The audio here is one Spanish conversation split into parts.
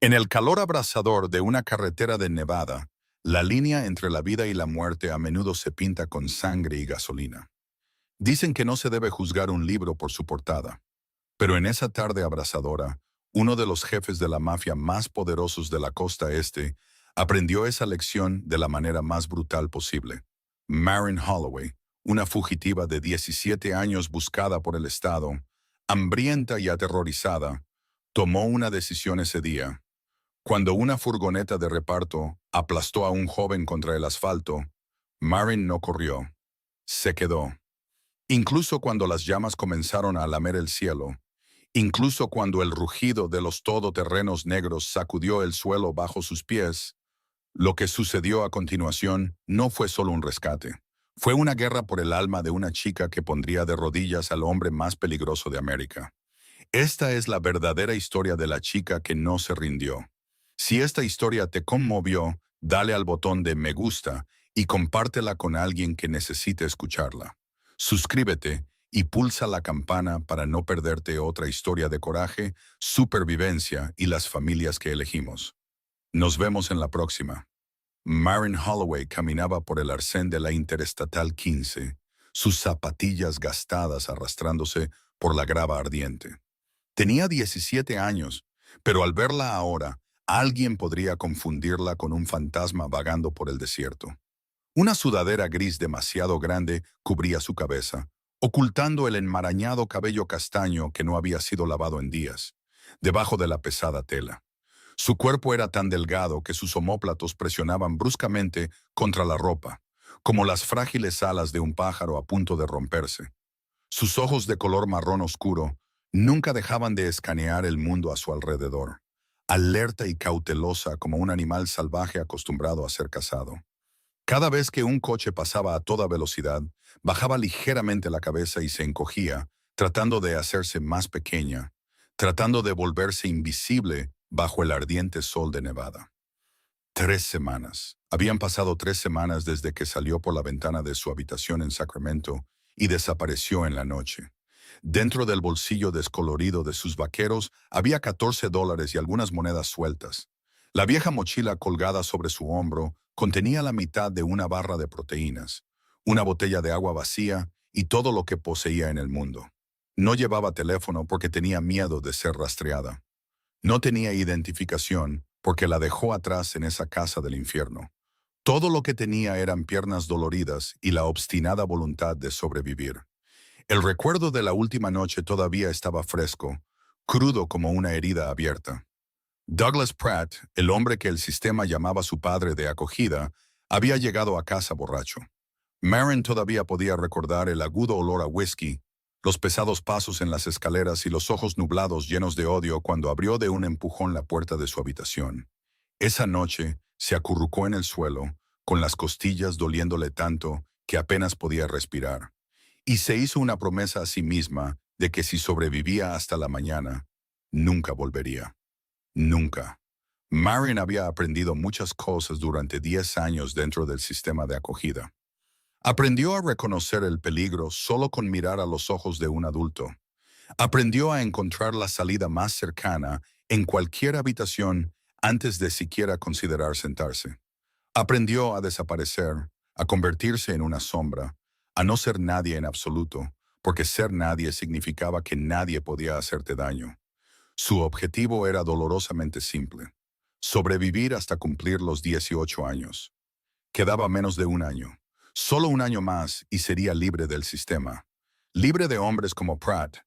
En el calor abrasador de una carretera de Nevada, la línea entre la vida y la muerte a menudo se pinta con sangre y gasolina. Dicen que no se debe juzgar un libro por su portada, pero en esa tarde abrasadora, uno de los jefes de la mafia más poderosos de la costa este aprendió esa lección de la manera más brutal posible. Marin Holloway, una fugitiva de 17 años buscada por el Estado, hambrienta y aterrorizada, tomó una decisión ese día. Cuando una furgoneta de reparto aplastó a un joven contra el asfalto, Marin no corrió, se quedó. Incluso cuando las llamas comenzaron a lamer el cielo, incluso cuando el rugido de los todoterrenos negros sacudió el suelo bajo sus pies, lo que sucedió a continuación no fue solo un rescate. Fue una guerra por el alma de una chica que pondría de rodillas al hombre más peligroso de América. Esta es la verdadera historia de la chica que no se rindió. Si esta historia te conmovió, dale al botón de me gusta y compártela con alguien que necesite escucharla. Suscríbete y pulsa la campana para no perderte otra historia de coraje, supervivencia y las familias que elegimos. Nos vemos en la próxima. Marin Holloway caminaba por el arcén de la Interestatal 15, sus zapatillas gastadas arrastrándose por la grava ardiente. Tenía 17 años, pero al verla ahora, alguien podría confundirla con un fantasma vagando por el desierto. Una sudadera gris demasiado grande cubría su cabeza, ocultando el enmarañado cabello castaño que no había sido lavado en días, debajo de la pesada tela. Su cuerpo era tan delgado que sus omóplatos presionaban bruscamente contra la ropa, como las frágiles alas de un pájaro a punto de romperse. Sus ojos de color marrón oscuro nunca dejaban de escanear el mundo a su alrededor, alerta y cautelosa como un animal salvaje acostumbrado a ser cazado. Cada vez que un coche pasaba a toda velocidad, bajaba ligeramente la cabeza y se encogía, tratando de hacerse más pequeña, tratando de volverse invisible bajo el ardiente sol de Nevada. 3 semanas. Habían pasado 3 semanas desde que salió por la ventana de su habitación en Sacramento y desapareció en la noche. Dentro del bolsillo descolorido de sus vaqueros había $14 y algunas monedas sueltas. La vieja mochila colgada sobre su hombro contenía la mitad de una barra de proteínas, una botella de agua vacía y todo lo que poseía en el mundo. No llevaba teléfono porque tenía miedo de ser rastreada. No tenía identificación porque la dejó atrás en esa casa del infierno. Todo lo que tenía eran piernas doloridas y la obstinada voluntad de sobrevivir. El recuerdo de la última noche todavía estaba fresco, crudo como una herida abierta. Douglas Pratt, el hombre que el sistema llamaba su padre de acogida, había llegado a casa borracho. Marin todavía podía recordar el agudo olor a whisky, los pesados pasos en las escaleras y los ojos nublados llenos de odio cuando abrió de un empujón la puerta de su habitación. Esa noche se acurrucó en el suelo, con las costillas doliéndole tanto que apenas podía respirar, y se hizo una promesa a sí misma de que si sobrevivía hasta la mañana, nunca volvería. Nunca. Marin había aprendido muchas cosas durante 10 años dentro del sistema de acogida. Aprendió a reconocer el peligro solo con mirar a los ojos de un adulto. Aprendió a encontrar la salida más cercana en cualquier habitación antes de siquiera considerar sentarse. Aprendió a desaparecer, a convertirse en una sombra, a no ser nadie en absoluto, porque ser nadie significaba que nadie podía hacerte daño. Su objetivo era dolorosamente simple: sobrevivir hasta cumplir los 18 años. Quedaba menos de un año. Solo un año más y sería libre del sistema. Libre de hombres como Pratt.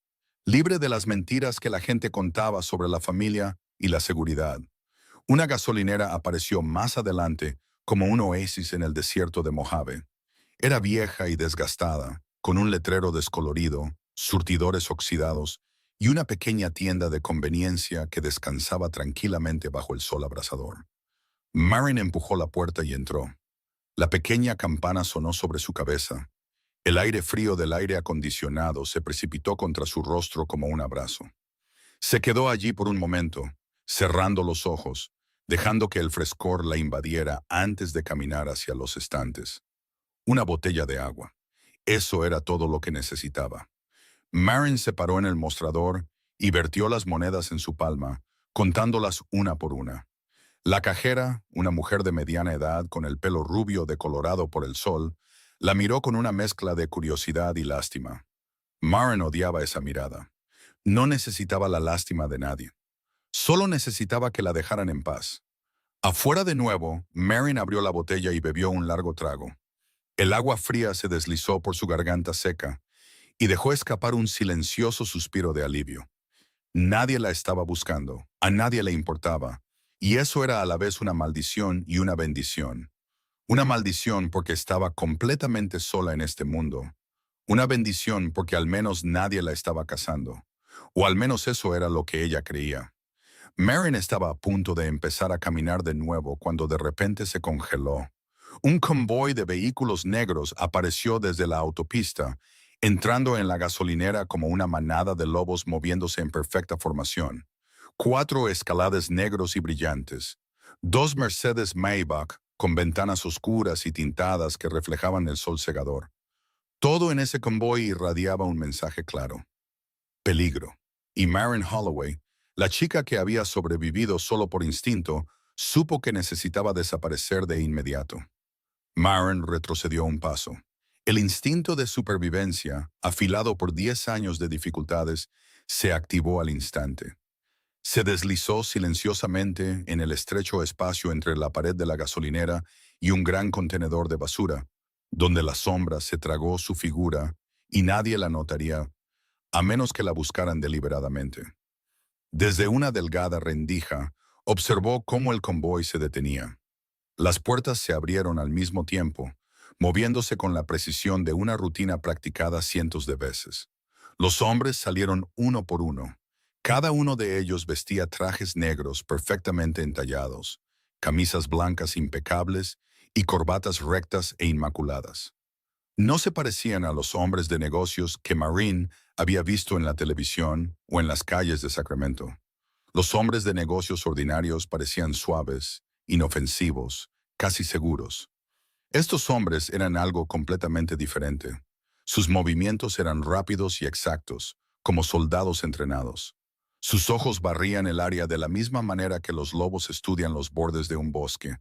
Libre de las mentiras que la gente contaba sobre la familia y la seguridad. Una gasolinera apareció más adelante como un oasis en el desierto de Mojave. Era vieja y desgastada, con un letrero descolorido, surtidores oxidados y una pequeña tienda de conveniencia que descansaba tranquilamente bajo el sol abrasador. Marin empujó la puerta y entró. La pequeña campana sonó sobre su cabeza. El aire frío del aire acondicionado se precipitó contra su rostro como un abrazo. Se quedó allí por un momento, cerrando los ojos, dejando que el frescor la invadiera antes de caminar hacia los estantes. Una botella de agua. Eso era todo lo que necesitaba. Marin se paró en el mostrador y vertió las monedas en su palma, contándolas una por una. La cajera, una mujer de mediana edad con el pelo rubio decolorado por el sol, la miró con una mezcla de curiosidad y lástima. Maren odiaba esa mirada. No necesitaba la lástima de nadie. Solo necesitaba que la dejaran en paz. Afuera de nuevo, Maren abrió la botella y bebió un largo trago. El agua fría se deslizó por su garganta seca y dejó escapar un silencioso suspiro de alivio. Nadie la estaba buscando, a nadie le importaba, y eso era a la vez una maldición y una bendición. Una maldición porque estaba completamente sola en este mundo. Una bendición porque al menos nadie la estaba cazando. O al menos eso era lo que ella creía. Maren estaba a punto de empezar a caminar de nuevo cuando de repente se congeló. Un convoy de vehículos negros apareció desde la autopista, entrando en la gasolinera como una manada de lobos moviéndose en perfecta formación. 4 escalades negros y brillantes. 2 Mercedes Maybach con ventanas oscuras y tintadas que reflejaban el sol cegador. Todo en ese convoy irradiaba un mensaje claro. Peligro. Y Maren Holloway, la chica que había sobrevivido solo por instinto, supo que necesitaba desaparecer de inmediato. Maren retrocedió un paso. El instinto de supervivencia, afilado por 10 años de dificultades, se activó al instante. Se deslizó silenciosamente en el estrecho espacio entre la pared de la gasolinera y un gran contenedor de basura, donde la sombra se tragó su figura y nadie la notaría, a menos que la buscaran deliberadamente. Desde una delgada rendija, observó cómo el convoy se detenía. Las puertas se abrieron al mismo tiempo, moviéndose con la precisión de una rutina practicada cientos de veces. Los hombres salieron uno por uno. Cada uno de ellos vestía trajes negros perfectamente entallados, camisas blancas impecables y corbatas rectas e inmaculadas. No se parecían a los hombres de negocios que Maren había visto en la televisión o en las calles de Sacramento. Los hombres de negocios ordinarios parecían suaves, inofensivos, casi seguros. Estos hombres eran algo completamente diferente. Sus movimientos eran rápidos y exactos, como soldados entrenados. Sus ojos barrían el área de la misma manera que los lobos estudian los bordes de un bosque,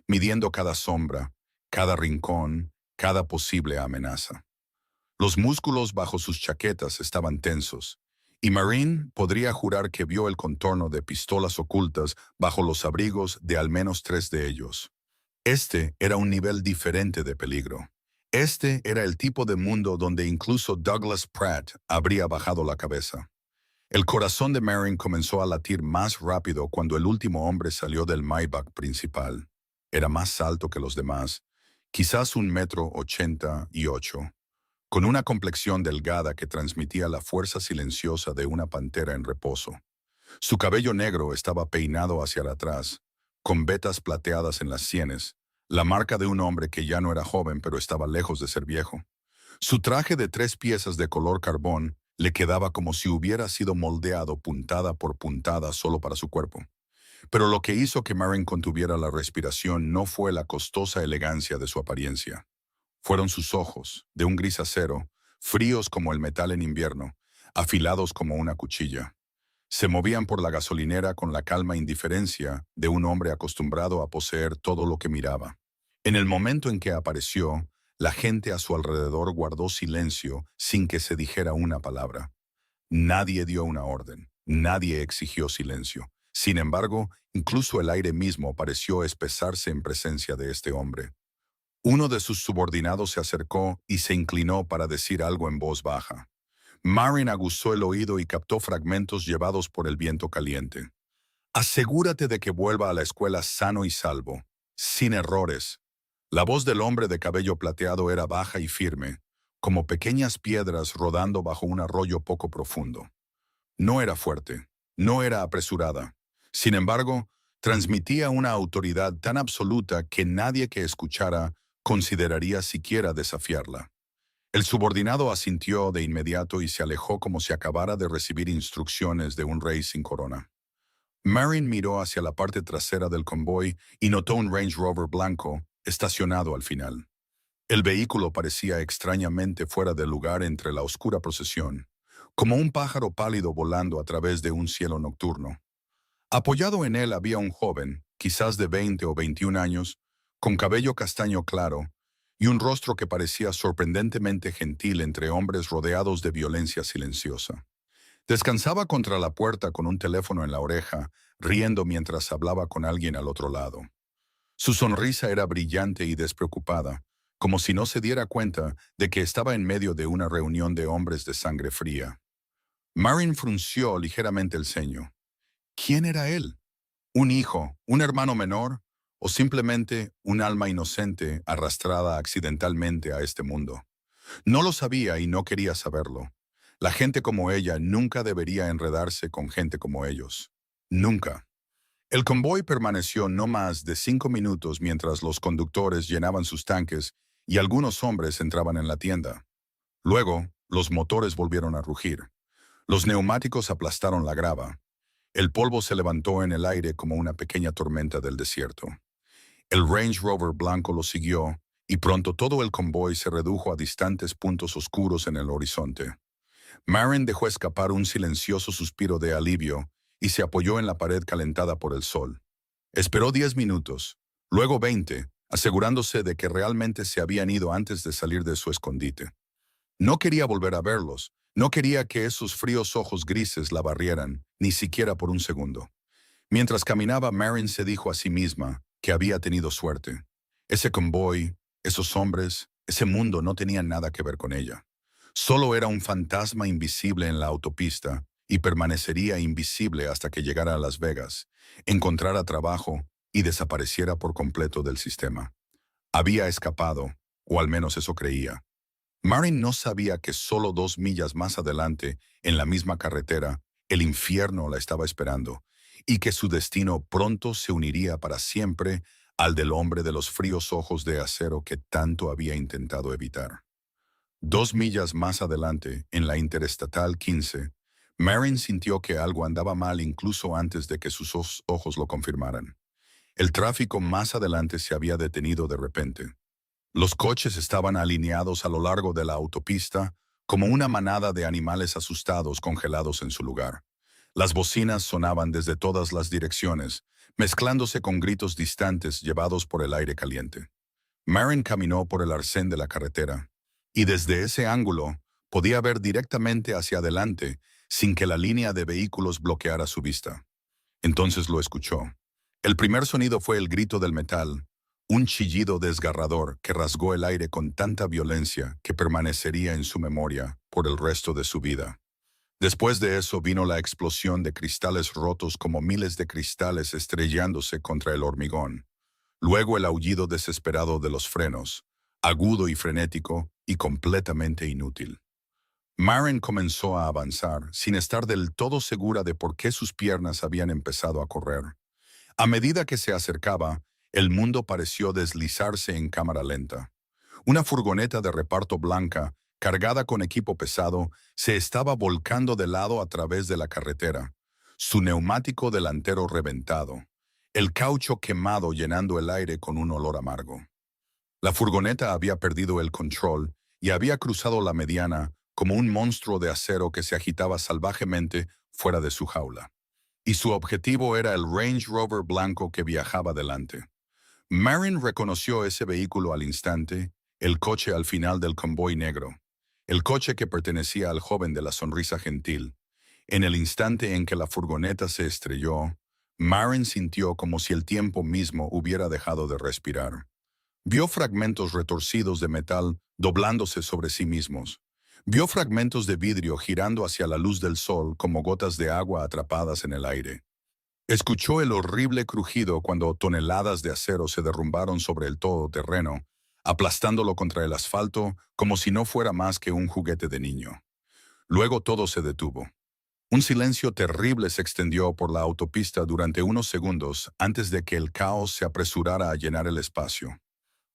midiendo cada sombra, cada rincón, cada posible amenaza. Los músculos bajo sus chaquetas estaban tensos, y Maren podría jurar que vio el contorno de pistolas ocultas bajo los abrigos de al menos 3 de ellos. Este era un nivel diferente de peligro. Este era el tipo de mundo donde incluso Douglas Pratt habría bajado la cabeza. El corazón de Maren comenzó a latir más rápido cuando el último hombre salió del Maybach principal. Era más alto que los demás, quizás 1,88 m, con una complexión delgada que transmitía la fuerza silenciosa de una pantera en reposo. Su cabello negro estaba peinado hacia atrás, con vetas plateadas en las sienes, la marca de un hombre que ya no era joven pero estaba lejos de ser viejo. Su traje de 3 piezas de color carbón le quedaba como si hubiera sido moldeado puntada por puntada solo para su cuerpo. Pero lo que hizo que Maren contuviera la respiración no fue la costosa elegancia de su apariencia. Fueron sus ojos, de un gris acero, fríos como el metal en invierno, afilados como una cuchilla. Se movían por la gasolinera con la calma indiferencia de un hombre acostumbrado a poseer todo lo que miraba. En el momento en que apareció, la gente a su alrededor guardó silencio sin que se dijera una palabra. Nadie dio una orden, nadie exigió silencio. Sin embargo, incluso el aire mismo pareció espesarse en presencia de este hombre. Uno de sus subordinados se acercó y se inclinó para decir algo en voz baja. Maren aguzó el oído y captó fragmentos llevados por el viento caliente. Asegúrate de que vuelva a la escuela sano y salvo, sin errores. La voz del hombre de cabello plateado era baja y firme, como pequeñas piedras rodando bajo un arroyo poco profundo. No era fuerte, no era apresurada. Sin embargo, transmitía una autoridad tan absoluta que nadie que escuchara consideraría siquiera desafiarla. El subordinado asintió de inmediato y se alejó como si acabara de recibir instrucciones de un rey sin corona. Maren miró hacia la parte trasera del convoy y notó un Range Rover blanco estacionado al final. El vehículo parecía extrañamente fuera de lugar entre la oscura procesión, como un pájaro pálido volando a través de un cielo nocturno. Apoyado en él había un joven, quizás de 20 o 21 años, con cabello castaño claro y un rostro que parecía sorprendentemente gentil entre hombres rodeados de violencia silenciosa. Descansaba contra la puerta con un teléfono en la oreja, riendo mientras hablaba con alguien al otro lado. Su sonrisa era brillante y despreocupada, como si no se diera cuenta de que estaba en medio de una reunión de hombres de sangre fría. Marin frunció ligeramente el ceño. ¿Quién era él? ¿Un hijo, un hermano menor o simplemente un alma inocente arrastrada accidentalmente a este mundo? No lo sabía y no quería saberlo. La gente como ella nunca debería enredarse con gente como ellos. Nunca. El convoy permaneció no más de 5 minutos mientras los conductores llenaban sus tanques y algunos hombres entraban en la tienda. Luego, los motores volvieron a rugir. Los neumáticos aplastaron la grava. El polvo se levantó en el aire como una pequeña tormenta del desierto. El Range Rover blanco lo siguió, y pronto todo el convoy se redujo a distantes puntos oscuros en el horizonte. Marin dejó escapar un silencioso suspiro de alivio y se apoyó en la pared calentada por el sol. Esperó 10 minutos, luego 20, asegurándose de que realmente se habían ido antes de salir de su escondite. No quería volver a verlos, no quería que esos fríos ojos grises la barrieran, ni siquiera por un segundo. Mientras caminaba, Marin se dijo a sí misma que había tenido suerte. Ese convoy, esos hombres, ese mundo no tenían nada que ver con ella. Solo era un fantasma invisible en la autopista y permanecería invisible hasta que llegara a Las Vegas, encontrara trabajo y desapareciera por completo del sistema. Había escapado, o al menos eso creía. Marin no sabía que solo 2 millas más adelante, en la misma carretera, el infierno la estaba esperando, y que su destino pronto se uniría para siempre al del hombre de los fríos ojos de acero que tanto había intentado evitar. 2 millas más adelante, en la Interestatal 15, Marin sintió que algo andaba mal incluso antes de que sus ojos lo confirmaran. El tráfico más adelante se había detenido de repente. Los coches estaban alineados a lo largo de la autopista como una manada de animales asustados congelados en su lugar. Las bocinas sonaban desde todas las direcciones, mezclándose con gritos distantes llevados por el aire caliente. Marin caminó por el arcén de la carretera, y desde ese ángulo podía ver directamente hacia adelante sin que la línea de vehículos bloqueara su vista. Entonces lo escuchó. El primer sonido fue el grito del metal, un chillido desgarrador que rasgó el aire con tanta violencia que permanecería en su memoria por el resto de su vida. Después de eso vino la explosión de cristales rotos como miles de cristales estrellándose contra el hormigón. Luego el aullido desesperado de los frenos, agudo y frenético y completamente inútil. Marin comenzó a avanzar, sin estar del todo segura de por qué sus piernas habían empezado a correr. A medida que se acercaba, el mundo pareció deslizarse en cámara lenta. Una furgoneta de reparto blanca, cargada con equipo pesado, se estaba volcando de lado a través de la carretera, su neumático delantero reventado, el caucho quemado llenando el aire con un olor amargo. La furgoneta había perdido el control y había cruzado la mediana como un monstruo de acero que se agitaba salvajemente fuera de su jaula. Y su objetivo era el Range Rover blanco que viajaba delante. Marin reconoció ese vehículo al instante, el coche al final del convoy negro, el coche que pertenecía al joven de la sonrisa gentil. En el instante en que la furgoneta se estrelló, Marin sintió como si el tiempo mismo hubiera dejado de respirar. Vio fragmentos retorcidos de metal doblándose sobre sí mismos. Vio fragmentos de vidrio girando hacia la luz del sol como gotas de agua atrapadas en el aire. Escuchó el horrible crujido cuando toneladas de acero se derrumbaron sobre el todoterreno, aplastándolo contra el asfalto como si no fuera más que un juguete de niño. Luego todo se detuvo. Un silencio terrible se extendió por la autopista durante unos segundos antes de que el caos se apresurara a llenar el espacio.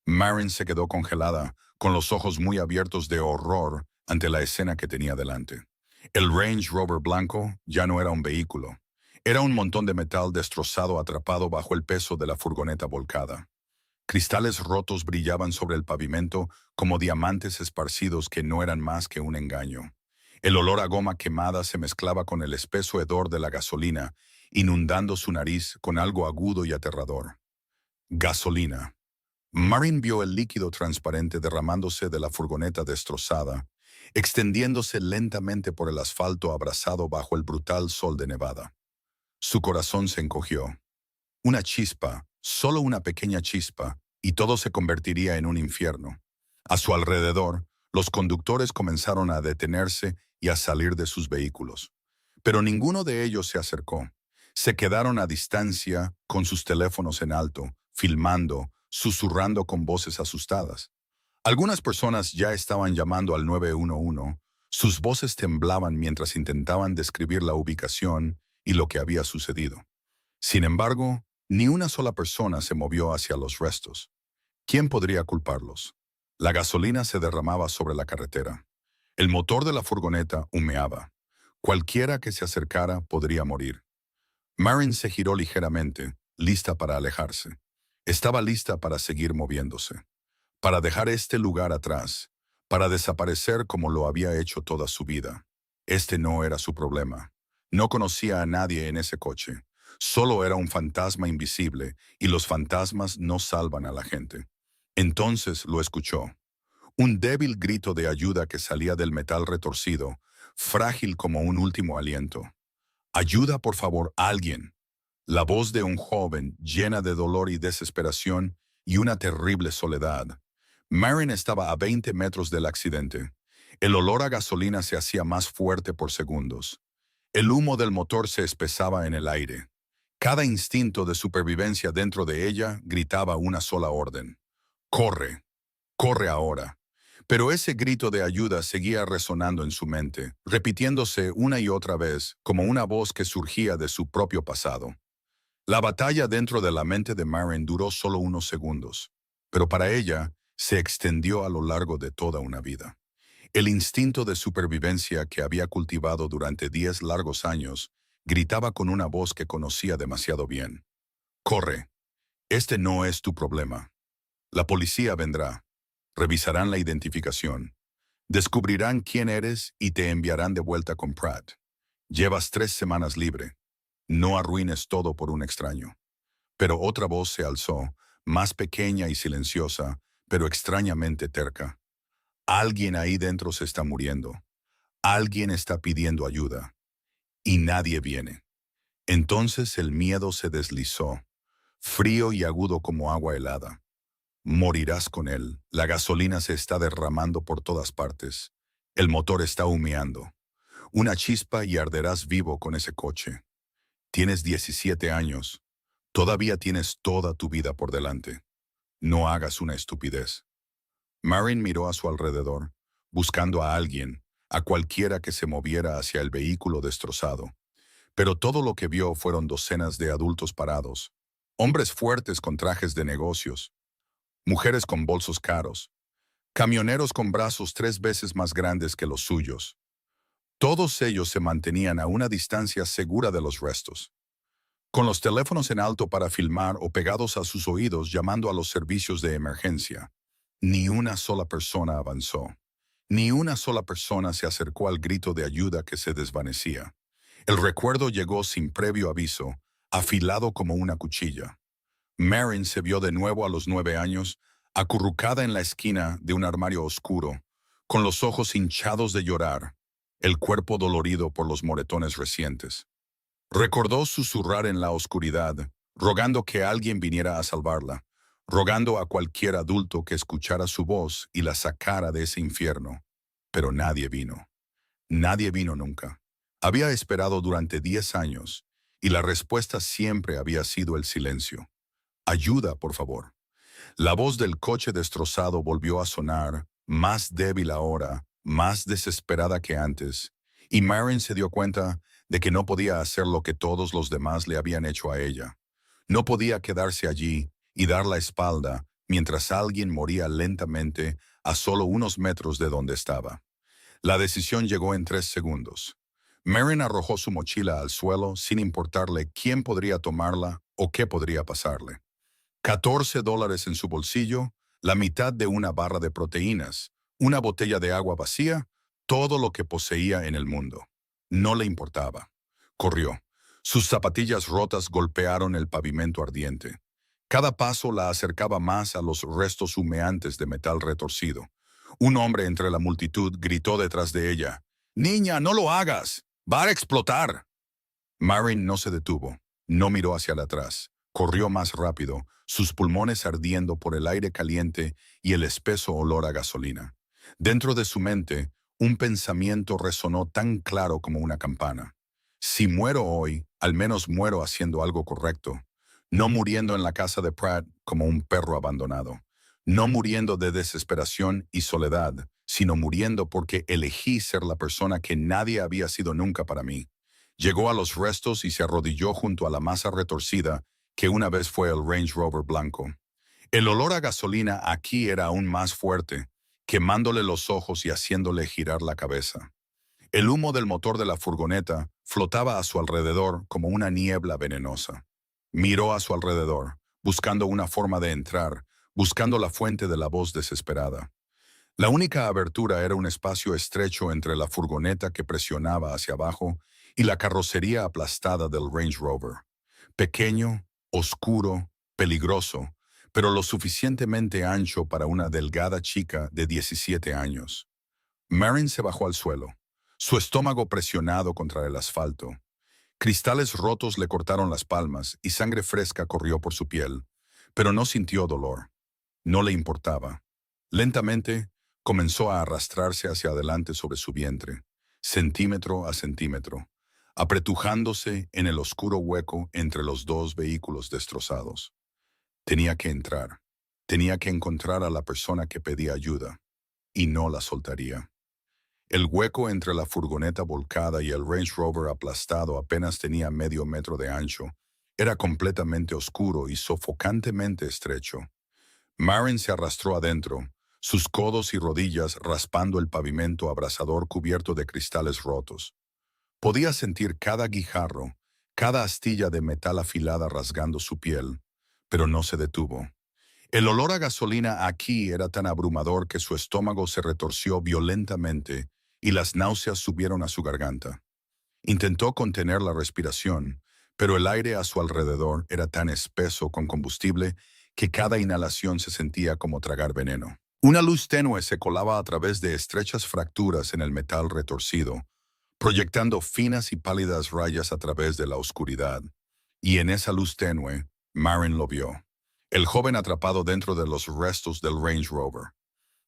Marin se quedó congelada, con los ojos muy abiertos de horror ante la escena que tenía delante. El Range Rover blanco ya no era un vehículo. Era un montón de metal destrozado atrapado bajo el peso de la furgoneta volcada. Cristales rotos brillaban sobre el pavimento como diamantes esparcidos que no eran más que un engaño. El olor a goma quemada se mezclaba con el espeso hedor de la gasolina inundando su nariz con algo agudo y aterrador. Gasolina. Marin vio el líquido transparente derramándose de la furgoneta destrozada, extendiéndose lentamente por el asfalto abrasado bajo el brutal sol de Nevada. Su corazón se encogió. Una chispa, solo una pequeña chispa, y todo se convertiría en un infierno. A su alrededor, los conductores comenzaron a detenerse y a salir de sus vehículos. Pero ninguno de ellos se acercó. Se quedaron a distancia con sus teléfonos en alto, filmando, susurrando con voces asustadas. Algunas personas ya estaban llamando al 911. Sus voces temblaban mientras intentaban describir la ubicación y lo que había sucedido. Sin embargo, ni una sola persona se movió hacia los restos. ¿Quién podría culparlos? La gasolina se derramaba sobre la carretera. El motor de la furgoneta humeaba. Cualquiera que se acercara podría morir. Marin se giró ligeramente, lista para alejarse. Estaba lista para seguir moviéndose, para dejar este lugar atrás, para desaparecer como lo había hecho toda su vida. Este no era su problema. No conocía a nadie en ese coche. Solo era un fantasma invisible, y los fantasmas no salvan a la gente. Entonces lo escuchó. Un débil grito de ayuda que salía del metal retorcido, frágil como un último aliento. «Ayuda, por favor, alguien». La voz de un joven llena de dolor y desesperación y una terrible soledad. Marin estaba a 20 metros del accidente. El olor a gasolina se hacía más fuerte por segundos. El humo del motor se espesaba en el aire. Cada instinto de supervivencia dentro de ella gritaba una sola orden. «Corre, corre ahora». Pero ese grito de ayuda seguía resonando en su mente, repitiéndose una y otra vez como una voz que surgía de su propio pasado. La batalla dentro de la mente de Marin duró solo unos segundos, pero para ella se extendió a lo largo de toda una vida. El instinto de supervivencia que había cultivado durante 10 largos años gritaba con una voz que conocía demasiado bien. «Corre, este no es tu problema. La policía vendrá. Revisarán la identificación. Descubrirán quién eres y te enviarán de vuelta con Pratt. Llevas 3 semanas libre. No arruines todo por un extraño». Pero otra voz se alzó, más pequeña y silenciosa, pero extrañamente terca. «Alguien ahí dentro se está muriendo. Alguien está pidiendo ayuda. Y nadie viene». Entonces el miedo se deslizó, frío y agudo como agua helada. «Morirás con él. La gasolina se está derramando por todas partes. El motor está humeando. Una chispa y arderás vivo con ese coche. Tienes 17 años. Todavía tienes toda tu vida por delante. No hagas una estupidez». Marin miró a su alrededor, buscando a alguien, a cualquiera que se moviera hacia el vehículo destrozado. Pero todo lo que vio fueron docenas de adultos parados, hombres fuertes con trajes de negocios, mujeres con bolsos caros, camioneros con brazos 3 veces más grandes que los suyos. Todos ellos se mantenían a una distancia segura de los restos, con los teléfonos en alto para filmar o pegados a sus oídos llamando a los servicios de emergencia. Ni una sola persona avanzó. Ni una sola persona se acercó al grito de ayuda que se desvanecía. El recuerdo llegó sin previo aviso, afilado como una cuchilla. Marin se vio de nuevo a los 9 años, acurrucada en la esquina de un armario oscuro, con los ojos hinchados de llorar, el cuerpo dolorido por los moretones recientes. Recordó susurrar en la oscuridad, rogando que alguien viniera a salvarla, rogando a cualquier adulto que escuchara su voz y la sacara de ese infierno. Pero nadie vino. Nadie vino nunca. Había esperado durante 10 años, y la respuesta siempre había sido el silencio. «Ayuda, por favor». La voz del coche destrozado volvió a sonar, más débil ahora, más desesperada que antes, y Marin se dio cuenta de que no podía hacer lo que todos los demás le habían hecho a ella. No podía quedarse allí y dar la espalda mientras alguien moría lentamente a solo unos metros de donde estaba. La decisión llegó en 3 segundos. Marin arrojó su mochila al suelo sin importarle quién podría tomarla o qué podría pasarle. $14 en su bolsillo, la mitad de una barra de proteínas, una botella de agua vacía, todo lo que poseía en el mundo. No le importaba. Corrió. Sus zapatillas rotas golpearon el pavimento ardiente. Cada paso la acercaba más a los restos humeantes de metal retorcido. Un hombre entre la multitud gritó detrás de ella: «Niña, no lo hagas. Va a explotar». Marin no se detuvo. No miró hacia atrás. Corrió más rápido, sus pulmones ardiendo por el aire caliente y el espeso olor a gasolina. Dentro de su mente, un pensamiento resonó tan claro como una campana. Si muero hoy, al menos muero haciendo algo correcto. No muriendo en la casa de Pratt como un perro abandonado. No muriendo de desesperación y soledad, sino muriendo porque elegí ser la persona que nadie había sido nunca para mí. Llegó a los restos y se arrodilló junto a la masa retorcida que una vez fue el Range Rover blanco. El olor a gasolina aquí era aún más fuerte, quemándole los ojos y haciéndole girar la cabeza. El humo del motor de la furgoneta flotaba a su alrededor como una niebla venenosa. Miró a su alrededor, buscando una forma de entrar, buscando la fuente de la voz desesperada. La única abertura era un espacio estrecho entre la furgoneta que presionaba hacia abajo y la carrocería aplastada del Range Rover. Pequeño, oscuro, peligroso, pero lo suficientemente ancho para una delgada chica de 17 años. Marin se bajó al suelo, su estómago presionado contra el asfalto. Cristales rotos le cortaron las palmas y sangre fresca corrió por su piel, pero no sintió dolor. No le importaba. Lentamente, comenzó a arrastrarse hacia adelante sobre su vientre, centímetro a centímetro, apretujándose en el oscuro hueco entre los dos vehículos destrozados. Tenía que entrar. Tenía que encontrar a la persona que pedía ayuda, y no la soltaría. El hueco entre la furgoneta volcada y el Range Rover aplastado apenas tenía medio metro de ancho. Era completamente oscuro y sofocantemente estrecho. Marin se arrastró adentro, sus codos y rodillas raspando el pavimento abrasador cubierto de cristales rotos. Podía sentir cada guijarro, cada astilla de metal afilada rasgando su piel, pero no se detuvo. El olor a gasolina aquí era tan abrumador que su estómago se retorció violentamente y las náuseas subieron a su garganta. Intentó contener la respiración, pero el aire a su alrededor era tan espeso con combustible que cada inhalación se sentía como tragar veneno. Una luz tenue se colaba a través de estrechas fracturas en el metal retorcido, proyectando finas y pálidas rayas a través de la oscuridad. Y en esa luz tenue, Marin lo vio. El joven atrapado dentro de los restos del Range Rover.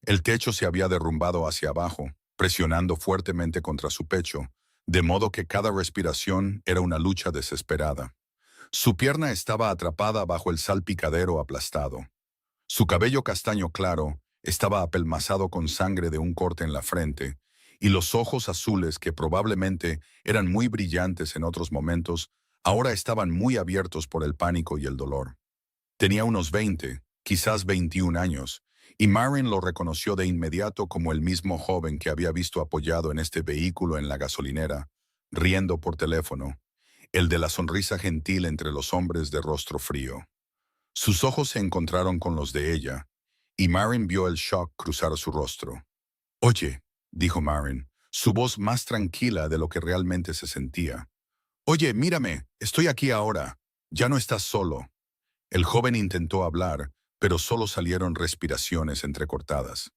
El techo se había derrumbado hacia abajo, presionando fuertemente contra su pecho, de modo que cada respiración era una lucha desesperada. Su pierna estaba atrapada bajo el salpicadero aplastado. Su cabello castaño claro estaba apelmazado con sangre de un corte en la frente, y los ojos azules, que probablemente eran muy brillantes en otros momentos, ahora estaban muy abiertos por el pánico y el dolor. Tenía unos 20, quizás 21 años, y Marin lo reconoció de inmediato como el mismo joven que había visto apoyado en este vehículo en la gasolinera, riendo por teléfono, el de la sonrisa gentil entre los hombres de rostro frío. Sus ojos se encontraron con los de ella, y Marin vio el shock cruzar su rostro. «Oye», dijo Marin, su voz más tranquila de lo que realmente se sentía. «Oye, mírame, estoy aquí ahora. Ya no estás solo». El joven intentó hablar, pero solo salieron respiraciones entrecortadas.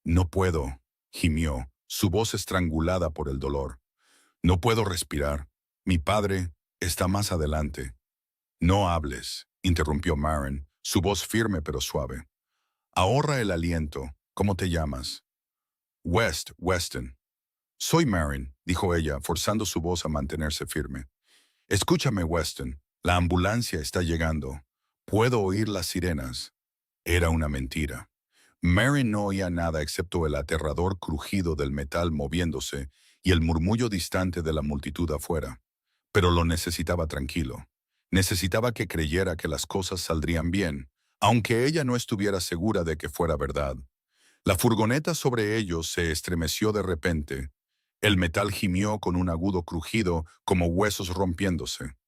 «No puedo», gimió, su voz estrangulada por el dolor. «No puedo respirar. Mi padre está más adelante». «No hables», interrumpió Marin, su voz firme pero suave. «Ahorra el aliento. ¿Cómo te llamas?» Weston». «Soy Marin», dijo ella, forzando su voz a mantenerse firme. «Escúchame, Weston. La ambulancia está llegando. Puedo oír las sirenas». Era una mentira. Marin no oía nada excepto el aterrador crujido del metal moviéndose y el murmullo distante de la multitud afuera. Pero lo necesitaba tranquilo. Necesitaba que creyera que las cosas saldrían bien, aunque ella no estuviera segura de que fuera verdad. La furgoneta sobre ellos se estremeció de repente. El metal gimió con un agudo crujido como huesos rompiéndose.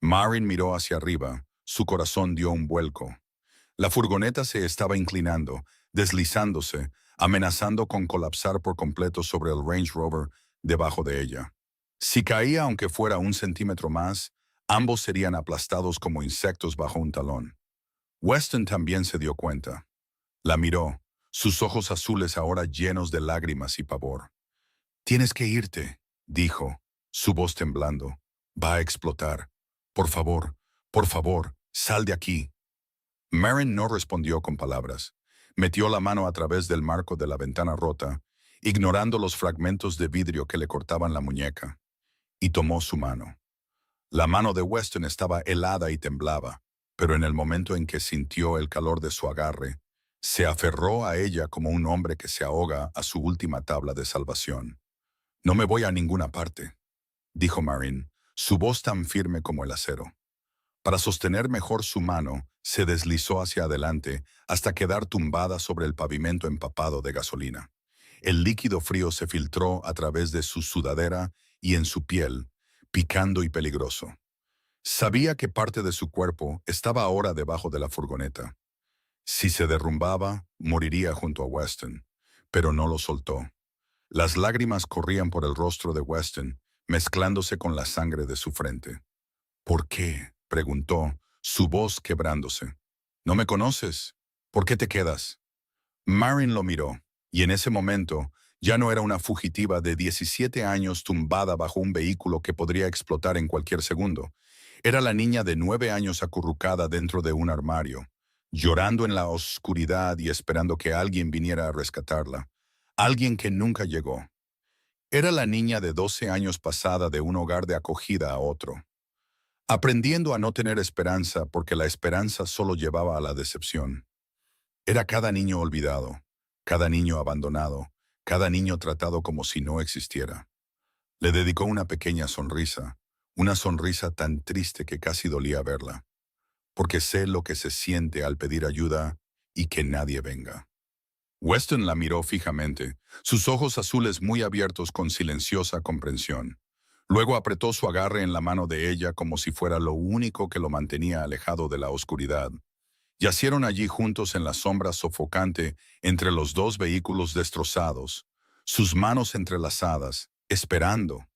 Marin miró hacia arriba. Su corazón dio un vuelco. La furgoneta se estaba inclinando, deslizándose, amenazando con colapsar por completo sobre el Range Rover debajo de ella. Si caía aunque fuera un centímetro más, Ambos serían aplastados como insectos bajo un talón. Weston también se dio cuenta. La miró, sus ojos azules ahora llenos de lágrimas y pavor. «Tienes que irte», dijo, su voz temblando. «Va a explotar. Por favor, sal de aquí». Marin no respondió con palabras. Metió la mano a través del marco de la ventana rota, ignorando los fragmentos de vidrio que le cortaban la muñeca, y tomó su mano. La mano de Weston estaba helada y temblaba, pero en el momento en que sintió el calor de su agarre, se aferró a ella como un hombre que se ahoga a su última tabla de salvación. «No me voy a ninguna parte», dijo Marin, su voz tan firme como el acero. Para sostener mejor su mano, se deslizó hacia adelante hasta quedar tumbada sobre el pavimento empapado de gasolina. El líquido frío se filtró a través de su sudadera y en su piel, picando y peligroso. Sabía que parte de su cuerpo estaba ahora debajo de la furgoneta. Si se derrumbaba, moriría junto a Weston, pero no lo soltó. Las lágrimas corrían por el rostro de Weston, mezclándose con la sangre de su frente. «¿Por qué?», preguntó, su voz quebrándose. «¿No me conoces? ¿Por qué te quedas?» Marin lo miró, y en ese momento ya no era una fugitiva de 17 años tumbada bajo un vehículo que podría explotar en cualquier segundo. Era la niña de 9 años acurrucada dentro de un armario, llorando en la oscuridad y esperando que alguien viniera a rescatarla. Alguien que nunca llegó. Era la niña de 12 años pasada de un hogar de acogida a otro, aprendiendo a no tener esperanza porque la esperanza solo llevaba a la decepción. Era cada niño olvidado, cada niño abandonado, cada niño tratado como si no existiera. Le dedicó una pequeña sonrisa, una sonrisa tan triste que casi dolía verla, porque sé lo que se siente al pedir ayuda y que nadie venga. Weston la miró fijamente, sus ojos azules muy abiertos con silenciosa comprensión. Luego apretó su agarre en la mano de ella como si fuera lo único que lo mantenía alejado de la oscuridad. Yacieron allí juntos en la sombra sofocante entre los dos vehículos destrozados, sus manos entrelazadas, esperando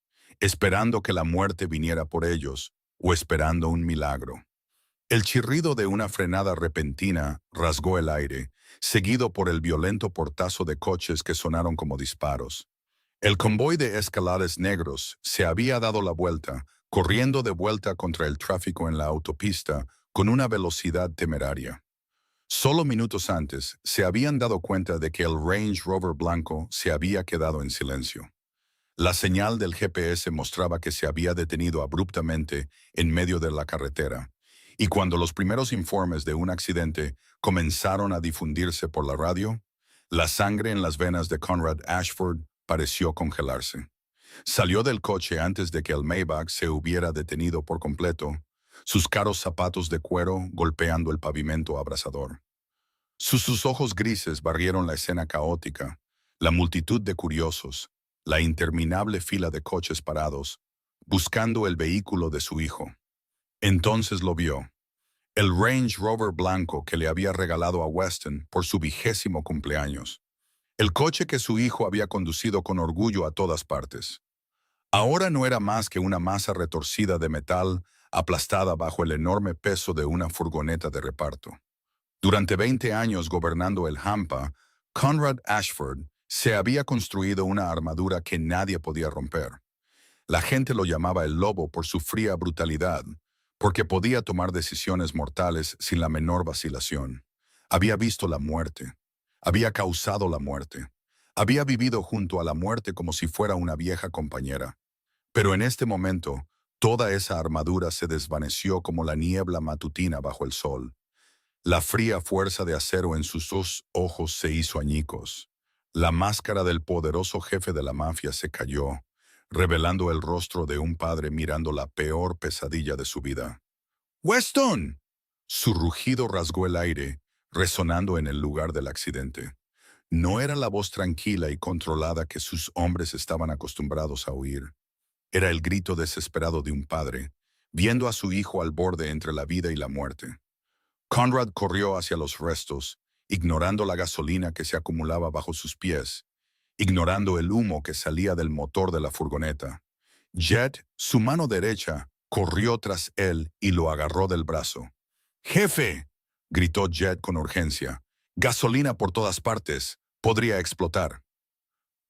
que la muerte viniera por ellos, o esperando un milagro. El chirrido de una frenada repentina rasgó el aire, seguido por el violento portazo de coches que sonaron como disparos. El convoy de escalares negros se había dado la vuelta, corriendo de vuelta contra el tráfico en la autopista con una velocidad temeraria. Solo minutos antes se habían dado cuenta de que el Range Rover blanco se había quedado en silencio. La señal del GPS mostraba que se había detenido abruptamente en medio de la carretera, y cuando los primeros informes de un accidente comenzaron a difundirse por la radio, la sangre en las venas de Conrad Ashford pareció congelarse. Salió del coche antes de que el Maybach se hubiera detenido por completo, sus caros zapatos de cuero golpeando el pavimento abrasador. Sus ojos grises barrieron la escena caótica, la multitud de curiosos, la interminable fila de coches parados, buscando el vehículo de su hijo. Entonces lo vio. El Range Rover blanco que le había regalado a Weston por su 20º cumpleaños. El coche que su hijo había conducido con orgullo a todas partes. Ahora no era más que una masa retorcida de metal aplastada bajo el enorme peso de una furgoneta de reparto. Durante 20 años gobernando el Hampa, Conrad Ashford se había construido una armadura que nadie podía romper. La gente lo llamaba el lobo por su fría brutalidad, porque podía tomar decisiones mortales sin la menor vacilación. Había visto la muerte. Había causado la muerte. Había vivido junto a la muerte como si fuera una vieja compañera. Pero en este momento, toda esa armadura se desvaneció como la niebla matutina bajo el sol. La fría fuerza de acero en sus dos ojos se hizo añicos. La máscara del poderoso jefe de la mafia se cayó, revelando el rostro de un padre mirando la peor pesadilla de su vida. ¡Weston! Su rugido rasgó el aire, resonando en el lugar del accidente. No era la voz tranquila y controlada que sus hombres estaban acostumbrados a oír. Era el grito desesperado de un padre, viendo a su hijo al borde entre la vida y la muerte. Conrad corrió hacia los restos, ignorando la gasolina que se acumulaba bajo sus pies, ignorando el humo que salía del motor de la furgoneta. Jet, su mano derecha, corrió tras él y lo agarró del brazo. ¡Jefe!, gritó Jet con urgencia. «Gasolina por todas partes. Podría explotar».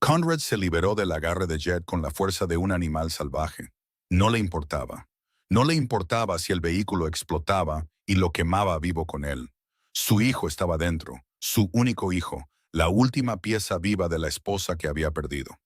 Conrad se liberó del agarre de Jet con la fuerza de un animal salvaje. No le importaba. No le importaba si el vehículo explotaba y lo quemaba vivo con él. Su hijo estaba dentro, su único hijo, la última pieza viva de la esposa que había perdido.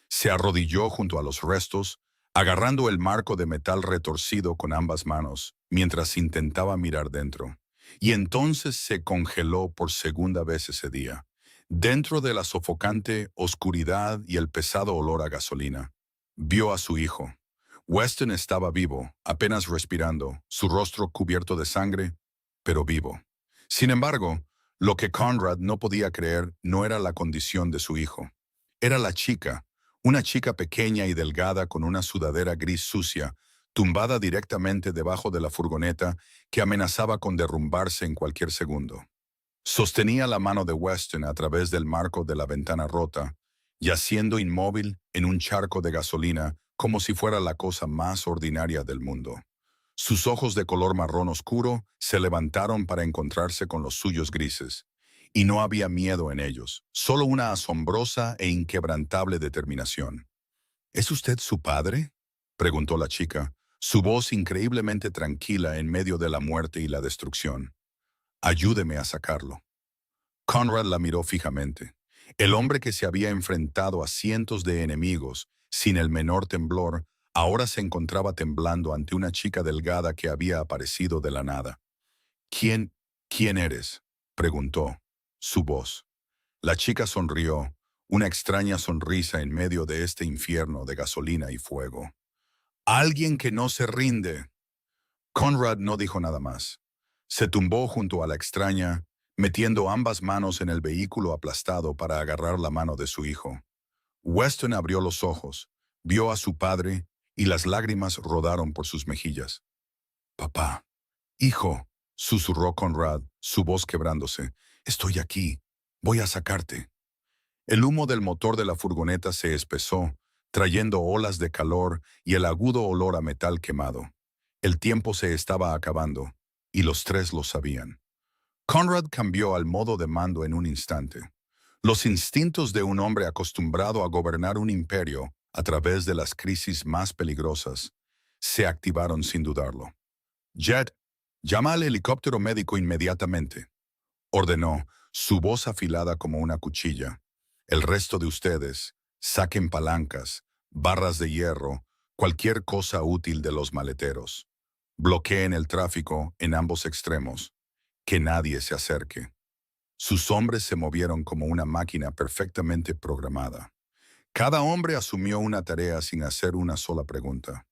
Se arrodilló junto a los restos, agarrando el marco de metal retorcido con ambas manos, mientras intentaba mirar dentro. Y entonces se congeló por segunda vez ese día. Dentro de la sofocante oscuridad y el pesado olor a gasolina, vio a su hijo. Weston estaba vivo, apenas respirando, su rostro cubierto de sangre, pero vivo. Sin embargo, lo que Conrad no podía creer no era la condición de su hijo. Era la chica, una chica pequeña y delgada con una sudadera gris sucia, tumbada directamente debajo de la furgoneta que amenazaba con derrumbarse en cualquier segundo. Sostenía la mano de Weston a través del marco de la ventana rota, yaciendo inmóvil en un charco de gasolina como si fuera la cosa más ordinaria del mundo. Sus ojos de color marrón oscuro se levantaron para encontrarse con los suyos grises, y no había miedo en ellos, solo una asombrosa e inquebrantable determinación. «¿Es usted su padre?», preguntó la chica, su voz increíblemente tranquila en medio de la muerte y la destrucción. «Ayúdeme a sacarlo». Conrad la miró fijamente. El hombre que se había enfrentado a cientos de enemigos sin el menor temblor, ahora se encontraba temblando ante una chica delgada que había aparecido de la nada. ¿Quién eres?», preguntó, su voz. La chica sonrió, una extraña sonrisa en medio de este infierno de gasolina y fuego. «Alguien que no se rinde». Conrad no dijo nada más. Se tumbó junto a la extraña, metiendo ambas manos en el vehículo aplastado para agarrar la mano de su hijo. Weston abrió los ojos, vio a su padre y las lágrimas rodaron por sus mejillas. «Papá, hijo», susurró Conrad, su voz quebrándose. «Estoy aquí. Voy a sacarte». El humo del motor de la furgoneta se espesó, trayendo olas de calor y el agudo olor a metal quemado. El tiempo se estaba acabando, y los tres lo sabían. Conrad cambió al modo de mando en un instante. Los instintos de un hombre acostumbrado a gobernar un imperio a través de las crisis más peligrosas se activaron sin dudarlo. «Jet, llama al helicóptero médico inmediatamente», ordenó, su voz afilada como una cuchilla. «El resto de ustedes, saquen palancas, barras de hierro, cualquier cosa útil de los maleteros. Bloqueen el tráfico en ambos extremos. Que nadie se acerque». Sus hombres se movieron como una máquina perfectamente programada. Cada hombre asumió una tarea sin hacer una sola pregunta.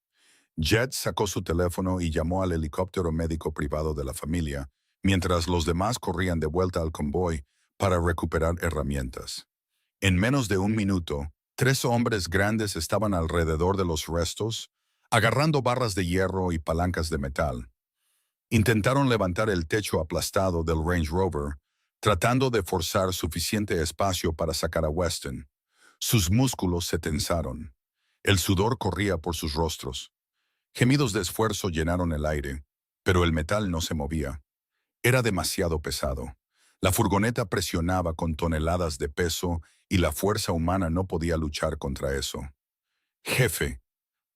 Jet sacó su teléfono y llamó al helicóptero médico privado de la familia, mientras los demás corrían de vuelta al convoy para recuperar herramientas. En menos de un minuto, 3 hombres grandes estaban alrededor de los restos, agarrando barras de hierro y palancas de metal. Intentaron levantar el techo aplastado del Range Rover, tratando de forzar suficiente espacio para sacar a Weston. Sus músculos se tensaron. El sudor corría por sus rostros. Gemidos de esfuerzo llenaron el aire, pero el metal no se movía. Era demasiado pesado. La furgoneta presionaba con toneladas de peso y la fuerza humana no podía luchar contra eso. «Jefe»,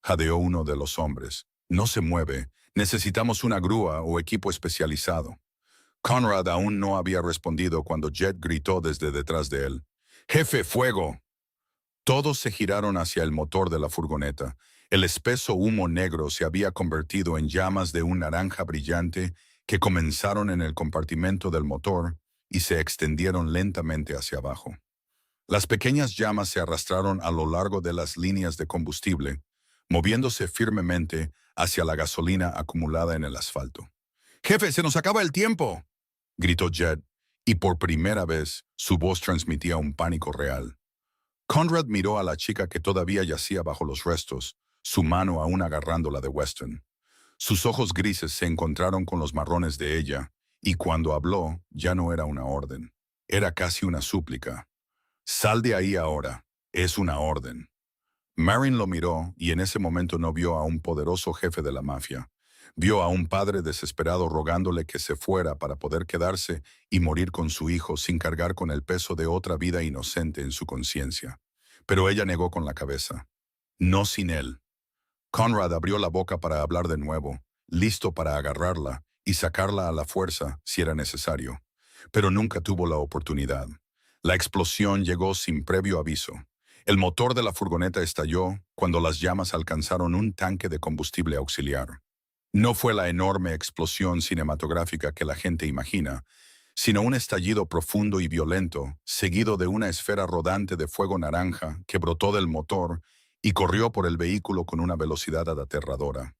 jadeó uno de los hombres, «no se mueve. Necesitamos una grúa o equipo especializado». Conrad aún no había respondido cuando Jet gritó desde detrás de él. «¡Jefe, fuego!». Todos se giraron hacia el motor de la furgoneta. El espeso humo negro se había convertido en llamas de un naranja brillante que comenzaron en el compartimento del motor y se extendieron lentamente hacia abajo. Las pequeñas llamas se arrastraron a lo largo de las líneas de combustible, moviéndose firmemente hacia la gasolina acumulada en el asfalto. «¡Jefe, se nos acaba el tiempo!», gritó Jet, y por primera vez su voz transmitía un pánico real. Conrad miró a la chica que todavía yacía bajo los restos, su mano aún agarrando la de Weston. Sus ojos grises se encontraron con los marrones de ella, y cuando habló ya no era una orden. Era casi una súplica. «Sal de ahí ahora. Es una orden». Marin lo miró y en ese momento no vio a un poderoso jefe de la mafia. Vio a un padre desesperado rogándole que se fuera para poder quedarse y morir con su hijo sin cargar con el peso de otra vida inocente en su conciencia. Pero ella negó con la cabeza. No sin él. Conrad abrió la boca para hablar de nuevo, listo para agarrarla y sacarla a la fuerza si era necesario. Pero nunca tuvo la oportunidad. La explosión llegó sin previo aviso. El motor de la furgoneta estalló cuando las llamas alcanzaron un tanque de combustible auxiliar. No fue la enorme explosión cinematográfica que la gente imagina, sino un estallido profundo y violento, seguido de una esfera rodante de fuego naranja que brotó del motor y corrió por el vehículo con una velocidad aterradora.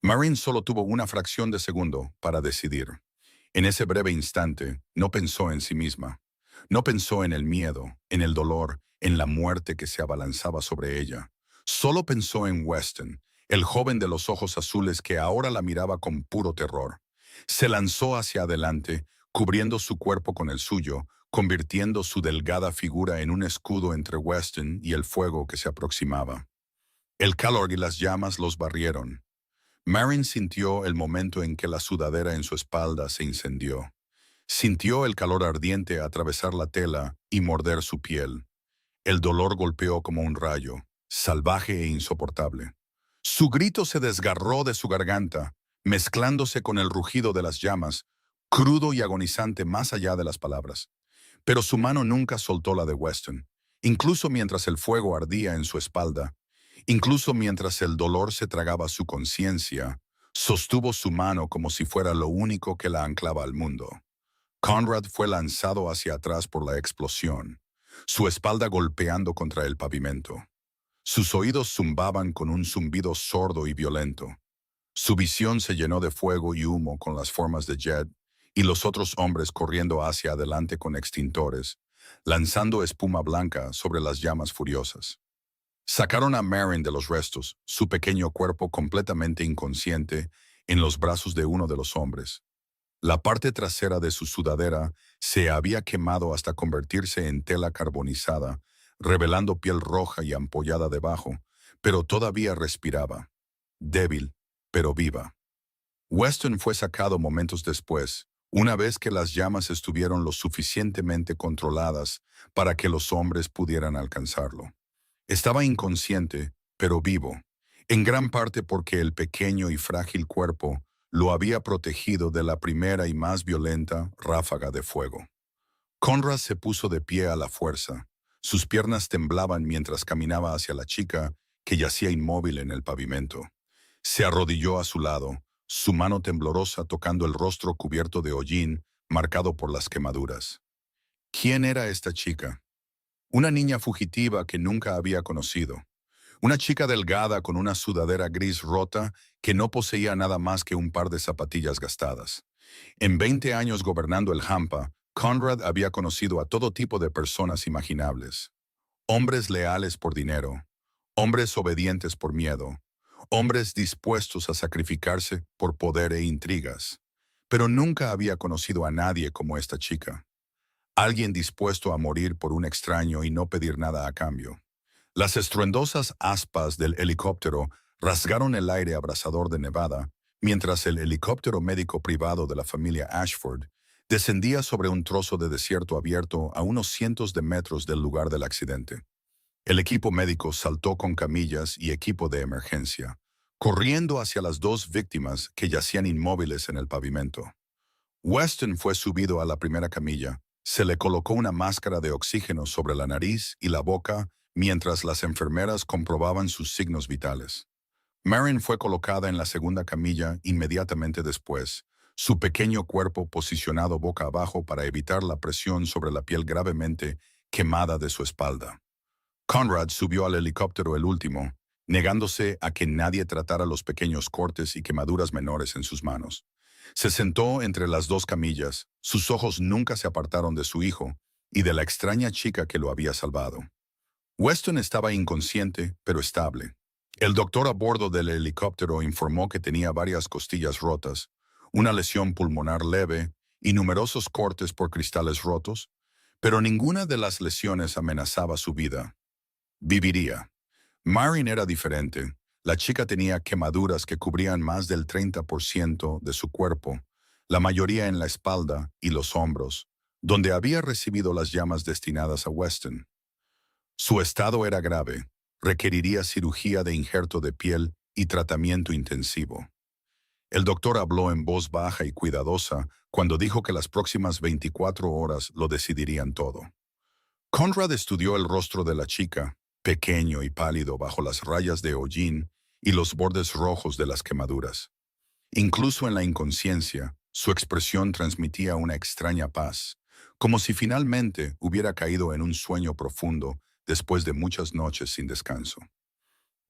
Marin solo tuvo una fracción de segundo para decidir. En ese breve instante, no pensó en sí misma. No pensó en el miedo, en el dolor, en la muerte que se abalanzaba sobre ella. Solo pensó en Weston, el joven de los ojos azules que ahora la miraba con puro terror. Se lanzó hacia adelante, cubriendo su cuerpo con el suyo, convirtiendo su delgada figura en un escudo entre Weston y el fuego que se aproximaba. El calor y las llamas los barrieron. Marin sintió el momento en que la sudadera en su espalda se incendió. Sintió el calor ardiente atravesar la tela y morder su piel. El dolor golpeó como un rayo, salvaje e insoportable. Su grito se desgarró de su garganta, mezclándose con el rugido de las llamas, crudo y agonizante más allá de las palabras. Pero su mano nunca soltó la de Weston, incluso mientras el fuego ardía en su espalda, incluso mientras el dolor se tragaba su conciencia, sostuvo su mano como si fuera lo único que la anclaba al mundo. Conrad fue lanzado hacia atrás por la explosión, su espalda golpeando contra el pavimento. Sus oídos zumbaban con un zumbido sordo y violento. Su visión se llenó de fuego y humo con las formas de Jed y los otros hombres corriendo hacia adelante con extintores, lanzando espuma blanca sobre las llamas furiosas. Sacaron a Marin de los restos, su pequeño cuerpo completamente inconsciente, en los brazos de uno de los hombres. La parte trasera de su sudadera se había quemado hasta convertirse en tela carbonizada, revelando piel roja y ampollada debajo, pero todavía respiraba, débil, pero viva. Weston fue sacado momentos después, una vez que las llamas estuvieron lo suficientemente controladas para que los hombres pudieran alcanzarlo. Estaba inconsciente, pero vivo, en gran parte porque el pequeño y frágil cuerpo lo había protegido de la primera y más violenta ráfaga de fuego. Conrad se puso de pie a la fuerza. Sus piernas temblaban mientras caminaba hacia la chica que yacía inmóvil en el pavimento. Se arrodilló a su lado, su mano temblorosa tocando el rostro cubierto de hollín, marcado por las quemaduras. ¿Quién era esta chica? Una niña fugitiva que nunca había conocido. Una chica delgada con una sudadera gris rota que no poseía nada más que un par de zapatillas gastadas. En 20 años gobernando el Hampa, Conrad había conocido a todo tipo de personas imaginables. Hombres leales por dinero, hombres obedientes por miedo, hombres dispuestos a sacrificarse por poder e intrigas. Pero nunca había conocido a nadie como esta chica. Alguien dispuesto a morir por un extraño y no pedir nada a cambio. Las estruendosas aspas del helicóptero rasgaron el aire abrasador de Nevada, mientras el helicóptero médico privado de la familia Ashford descendía sobre un trozo de desierto abierto a unos cientos de metros del lugar del accidente. El equipo médico saltó con camillas y equipo de emergencia, corriendo hacia las dos víctimas que yacían inmóviles en el pavimento. Weston fue subido a la primera camilla, se le colocó una máscara de oxígeno sobre la nariz y la boca mientras las enfermeras comprobaban sus signos vitales. Marin fue colocada en la segunda camilla inmediatamente después, su pequeño cuerpo posicionado boca abajo para evitar la presión sobre la piel gravemente quemada de su espalda. Conrad subió al helicóptero el último, negándose a que nadie tratara los pequeños cortes y quemaduras menores en sus manos. Se sentó entre las dos camillas, sus ojos nunca se apartaron de su hijo y de la extraña chica que lo había salvado. Weston estaba inconsciente, pero estable. El doctor a bordo del helicóptero informó que tenía varias costillas rotas, una lesión pulmonar leve y numerosos cortes por cristales rotos, pero ninguna de las lesiones amenazaba su vida. Viviría. Marin era diferente. La chica tenía quemaduras que cubrían más del 30% de su cuerpo, la mayoría en la espalda y los hombros, donde había recibido las llamas destinadas a Weston. Su estado era grave, requeriría cirugía de injerto de piel y tratamiento intensivo. El doctor habló en voz baja y cuidadosa cuando dijo que las próximas 24 horas lo decidirían todo. Conrad estudió el rostro de la chica, pequeño y pálido bajo las rayas de hollín y los bordes rojos de las quemaduras. Incluso en la inconsciencia, su expresión transmitía una extraña paz, como si finalmente hubiera caído en un sueño profundo después de muchas noches sin descanso.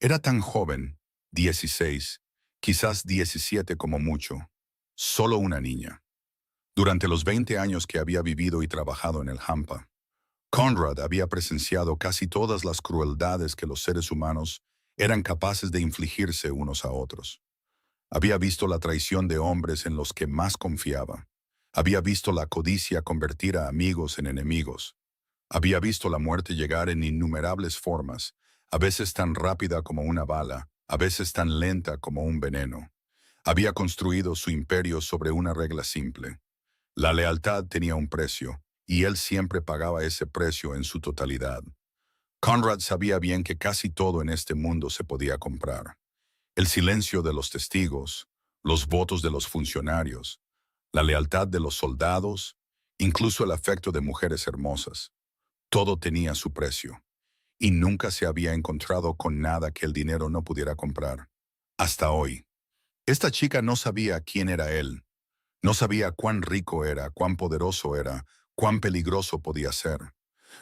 Era tan joven, 16, quizás 17 como mucho, solo una niña. Durante los 20 años que había vivido y trabajado en el Hampa, Conrad había presenciado casi todas las crueldades que los seres humanos eran capaces de infligirse unos a otros. Había visto la traición de hombres en los que más confiaba. Había visto la codicia convertir a amigos en enemigos. Había visto la muerte llegar en innumerables formas, a veces tan rápida como una bala, a veces tan lenta como un veneno. Había construido su imperio sobre una regla simple. La lealtad tenía un precio, y él siempre pagaba ese precio en su totalidad. Conrad sabía bien que casi todo en este mundo se podía comprar. El silencio de los testigos, los votos de los funcionarios, la lealtad de los soldados, incluso el afecto de mujeres hermosas. Todo tenía su precio, y nunca se había encontrado con nada que el dinero no pudiera comprar. Hasta hoy. Esta chica no sabía quién era él. No sabía cuán rico era, cuán poderoso era, cuán peligroso podía ser.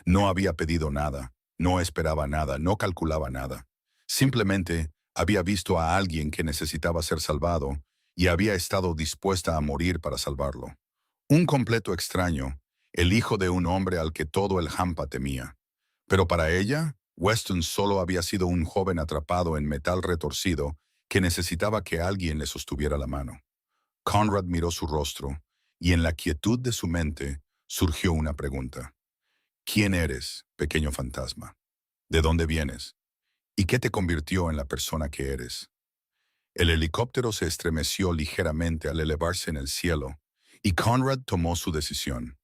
No había pedido nada, no esperaba nada, no calculaba nada. Simplemente había visto a alguien que necesitaba ser salvado y había estado dispuesta a morir para salvarlo. Un completo extraño, el hijo de un hombre al que todo el Hampa temía. Pero para ella, Weston solo había sido un joven atrapado en metal retorcido que necesitaba que alguien le sostuviera la mano. Conrad miró su rostro, y en la quietud de su mente surgió una pregunta. ¿Quién eres, pequeño fantasma? ¿De dónde vienes? ¿Y qué te convirtió en la persona que eres? El helicóptero se estremeció ligeramente al elevarse en el cielo, y Conrad tomó su decisión.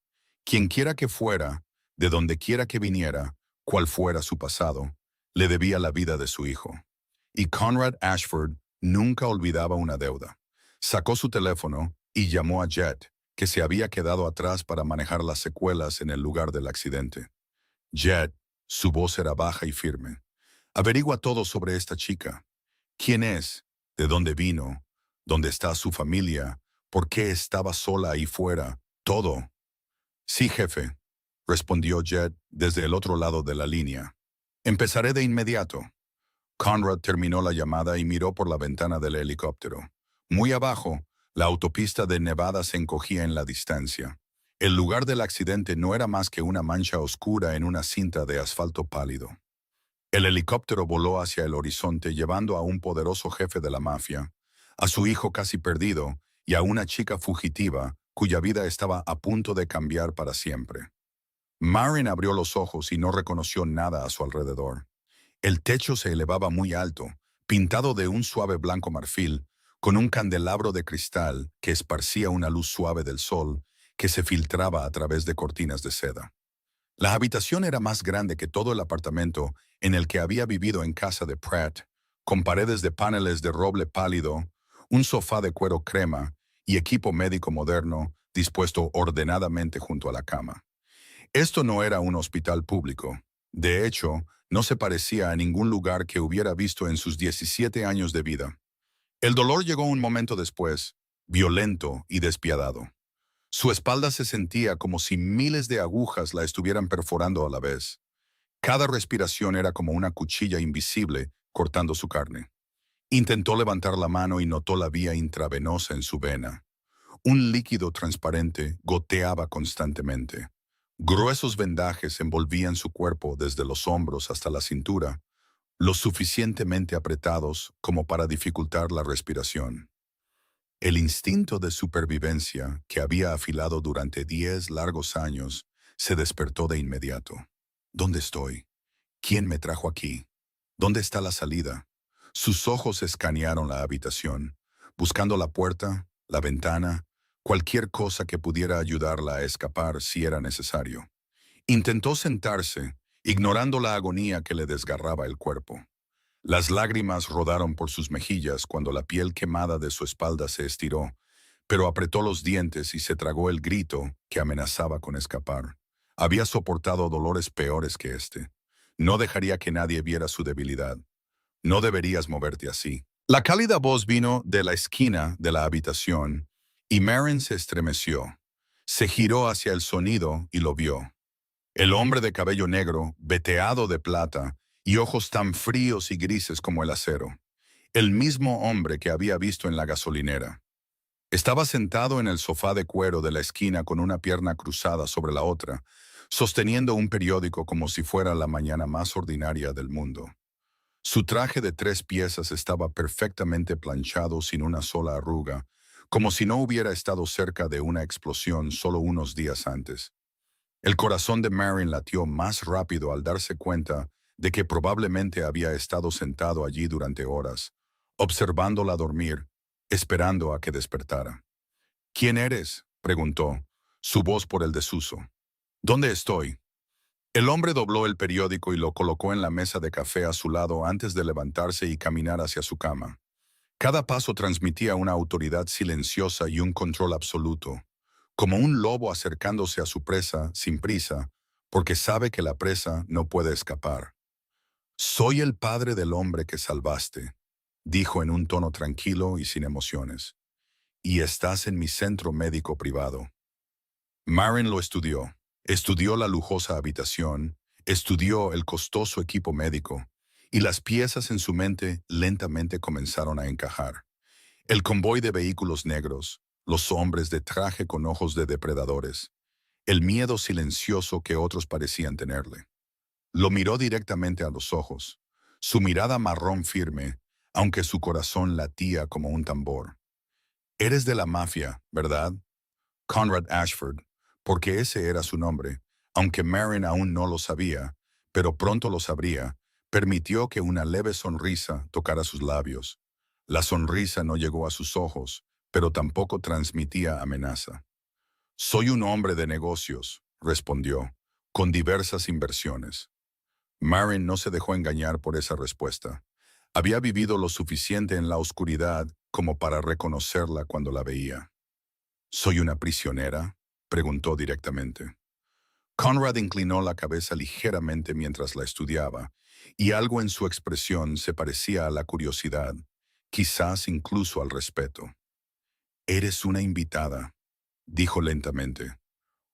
Quienquiera que fuera, de donde quiera que viniera, cual fuera su pasado, le debía la vida de su hijo. Y Conrad Ashford nunca olvidaba una deuda. Sacó su teléfono y llamó a Jet, que se había quedado atrás para manejar las secuelas en el lugar del accidente. Jet, su voz era baja y firme. Averigua todo sobre esta chica. ¿Quién es? ¿De dónde vino? ¿Dónde está su familia? ¿Por qué estaba sola ahí fuera? Todo. Sí, jefe, respondió Jet desde el otro lado de la línea. Empezaré de inmediato. Conrad terminó la llamada y miró por la ventana del helicóptero. Muy abajo, la autopista de Nevada se encogía en la distancia. El lugar del accidente no era más que una mancha oscura en una cinta de asfalto pálido. El helicóptero voló hacia el horizonte llevando a un poderoso jefe de la mafia, a su hijo casi perdido y a una chica fugitiva cuya vida estaba a punto de cambiar para siempre. Marin abrió los ojos y no reconoció nada a su alrededor. El techo se elevaba muy alto, pintado de un suave blanco marfil, con un candelabro de cristal que esparcía una luz suave del sol que se filtraba a través de cortinas de seda. La habitación era más grande que todo el apartamento en el que había vivido en casa de Pratt, con paredes de paneles de roble pálido, un sofá de cuero crema y equipo médico moderno dispuesto ordenadamente junto a la cama. Esto no era un hospital público. De hecho, no se parecía a ningún lugar que hubiera visto en sus 17 años de vida. El dolor llegó un momento después, violento y despiadado. Su espalda se sentía como si miles de agujas la estuvieran perforando a la vez. Cada respiración era como una cuchilla invisible cortando su carne. Intentó levantar la mano y notó la vía intravenosa en su vena. Un líquido transparente goteaba constantemente. Gruesos vendajes envolvían su cuerpo desde los hombros hasta la cintura, lo suficientemente apretados como para dificultar la respiración. El instinto de supervivencia, que había afilado durante 10 largos años, se despertó de inmediato. ¿Dónde estoy? ¿Quién me trajo aquí? ¿Dónde está la salida? Sus ojos escanearon la habitación, buscando la puerta, la ventana, cualquier cosa que pudiera ayudarla a escapar si era necesario. Intentó sentarse, ignorando la agonía que le desgarraba el cuerpo. Las lágrimas rodaron por sus mejillas cuando la piel quemada de su espalda se estiró, pero apretó los dientes y se tragó el grito que amenazaba con escapar. Había soportado dolores peores que este. No dejaría que nadie viera su debilidad. No deberías moverte así. La cálida voz vino de la esquina de la habitación y Marin se estremeció. Se giró hacia el sonido y lo vio. El hombre de cabello negro, veteado de plata y ojos tan fríos y grises como el acero. El mismo hombre que había visto en la gasolinera. Estaba sentado en el sofá de cuero de la esquina con una pierna cruzada sobre la otra, sosteniendo un periódico como si fuera la mañana más ordinaria del mundo. Su traje de 3 piezas estaba perfectamente planchado sin una sola arruga, como si no hubiera estado cerca de una explosión solo unos días antes. El corazón de Marin latió más rápido al darse cuenta de que probablemente había estado sentado allí durante horas, observándola dormir, esperando a que despertara. ¿Quién eres?, preguntó, su voz por el desuso. ¿Dónde estoy? El hombre dobló el periódico y lo colocó en la mesa de café a su lado antes de levantarse y caminar hacia su cama. Cada paso transmitía una autoridad silenciosa y un control absoluto, como un lobo acercándose a su presa sin prisa, porque sabe que la presa no puede escapar. Soy el padre del hombre que salvaste, dijo en un tono tranquilo y sin emociones, y estás en mi centro médico privado. Marin lo estudió. Estudió la lujosa habitación, estudió el costoso equipo médico, y las piezas en su mente lentamente comenzaron a encajar. El convoy de vehículos negros, los hombres de traje con ojos de depredadores, el miedo silencioso que otros parecían tenerle. Lo miró directamente a los ojos, su mirada marrón firme, aunque su corazón latía como un tambor. Eres de la mafia, ¿verdad? Conrad Ashford, porque ese era su nombre, aunque Marin aún no lo sabía, pero pronto lo sabría, permitió que una leve sonrisa tocara sus labios. La sonrisa no llegó a sus ojos, pero tampoco transmitía amenaza. Soy un hombre de negocios, respondió, con diversas inversiones. Marin no se dejó engañar por esa respuesta. Había vivido lo suficiente en la oscuridad como para reconocerla cuando la veía. ¿Soy una prisionera?, preguntó directamente. Conrad inclinó la cabeza ligeramente mientras la estudiaba, y algo en su expresión se parecía a la curiosidad, quizás incluso al respeto. Eres una invitada, dijo lentamente.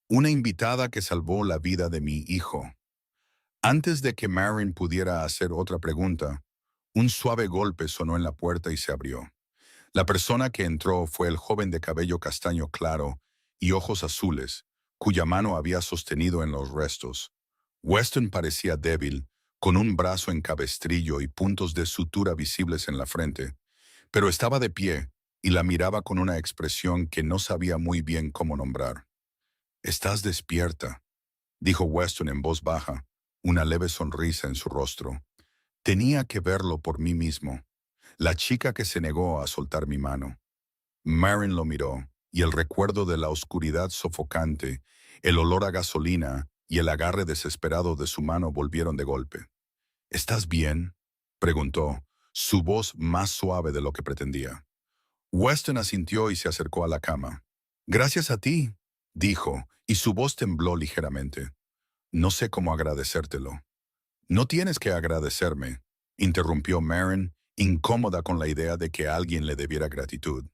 Una invitada que salvó la vida de mi hijo. Antes de que Marin pudiera hacer otra pregunta, un suave golpe sonó en la puerta y se abrió. La persona que entró fue el joven de cabello castaño claro y ojos azules, cuya mano había sostenido en los restos. Weston parecía débil, con un brazo en cabestrillo y puntos de sutura visibles en la frente, pero estaba de pie y la miraba con una expresión que no sabía muy bien cómo nombrar. «Estás despierta», dijo Weston en voz baja, una leve sonrisa en su rostro. Tenía que verlo por mí mismo. La chica que se negó a soltar mi mano. Marin lo miró, y el recuerdo de la oscuridad sofocante, el olor a gasolina y el agarre desesperado de su mano volvieron de golpe. «¿Estás bien?», preguntó, su voz más suave de lo que pretendía. Weston asintió y se acercó a la cama. «Gracias a ti», dijo, y su voz tembló ligeramente. «No sé cómo agradecértelo». «No tienes que agradecerme», interrumpió Marin, incómoda con la idea de que alguien le debiera gratitud.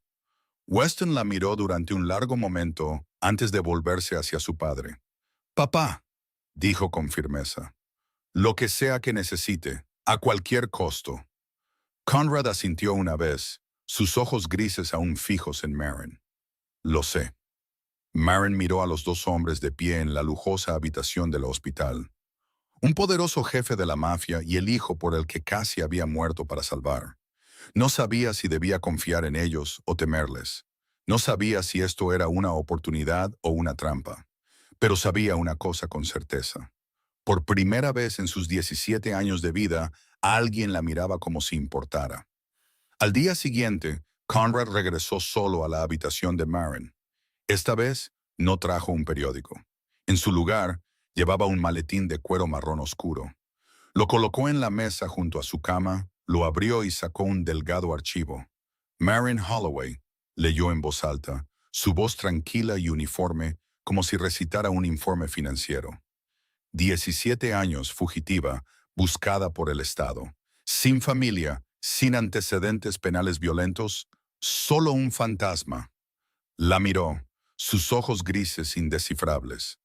Weston la miró durante un largo momento antes de volverse hacia su padre. «Papá», dijo con firmeza, «lo que sea que necesite, a cualquier costo». Conrad asintió una vez, sus ojos grises aún fijos en Marin. «Lo sé». Marin miró a los dos hombres de pie en la lujosa habitación del hospital. Un poderoso jefe de la mafia y el hijo por el que casi había muerto para salvar. No sabía si debía confiar en ellos o temerles. No sabía si esto era una oportunidad o una trampa. Pero sabía una cosa con certeza. Por primera vez en sus 17 años de vida, alguien la miraba como si importara. Al día siguiente, Conrad regresó solo a la habitación de Maren. Esta vez, no trajo un periódico. En su lugar, llevaba un maletín de cuero marrón oscuro. Lo colocó en la mesa junto a su cama, lo abrió y sacó un delgado archivo. Maren Holloway leyó en voz alta, su voz tranquila y uniforme, como si recitara un informe financiero. 17 años fugitiva, buscada por el Estado. Sin familia, sin antecedentes penales violentos, solo un fantasma. La miró, sus ojos grises indescifrables.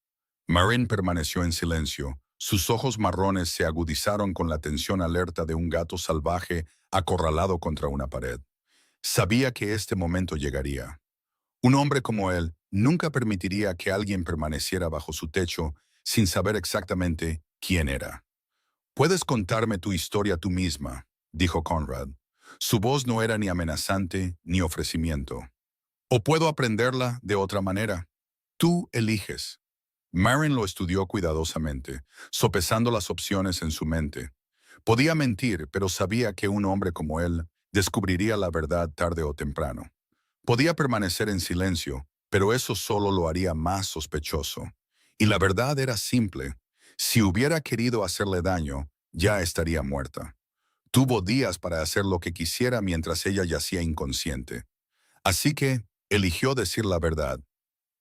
Marin permaneció en silencio. Sus ojos marrones se agudizaron con la tensión alerta de un gato salvaje acorralado contra una pared. Sabía que este momento llegaría. Un hombre como él nunca permitiría que alguien permaneciera bajo su techo sin saber exactamente quién era. «Puedes contarme tu historia tú misma», dijo Conrad. Su voz no era ni amenazante ni ofrecimiento. «O puedo aprenderla de otra manera. Tú eliges». Marin lo estudió cuidadosamente, sopesando las opciones en su mente. Podía mentir, pero sabía que un hombre como él descubriría la verdad tarde o temprano. Podía permanecer en silencio, pero eso solo lo haría más sospechoso. Y la verdad era simple. Si hubiera querido hacerle daño, ya estaría muerta. Tuvo días para hacer lo que quisiera mientras ella yacía inconsciente. Así que eligió decir la verdad.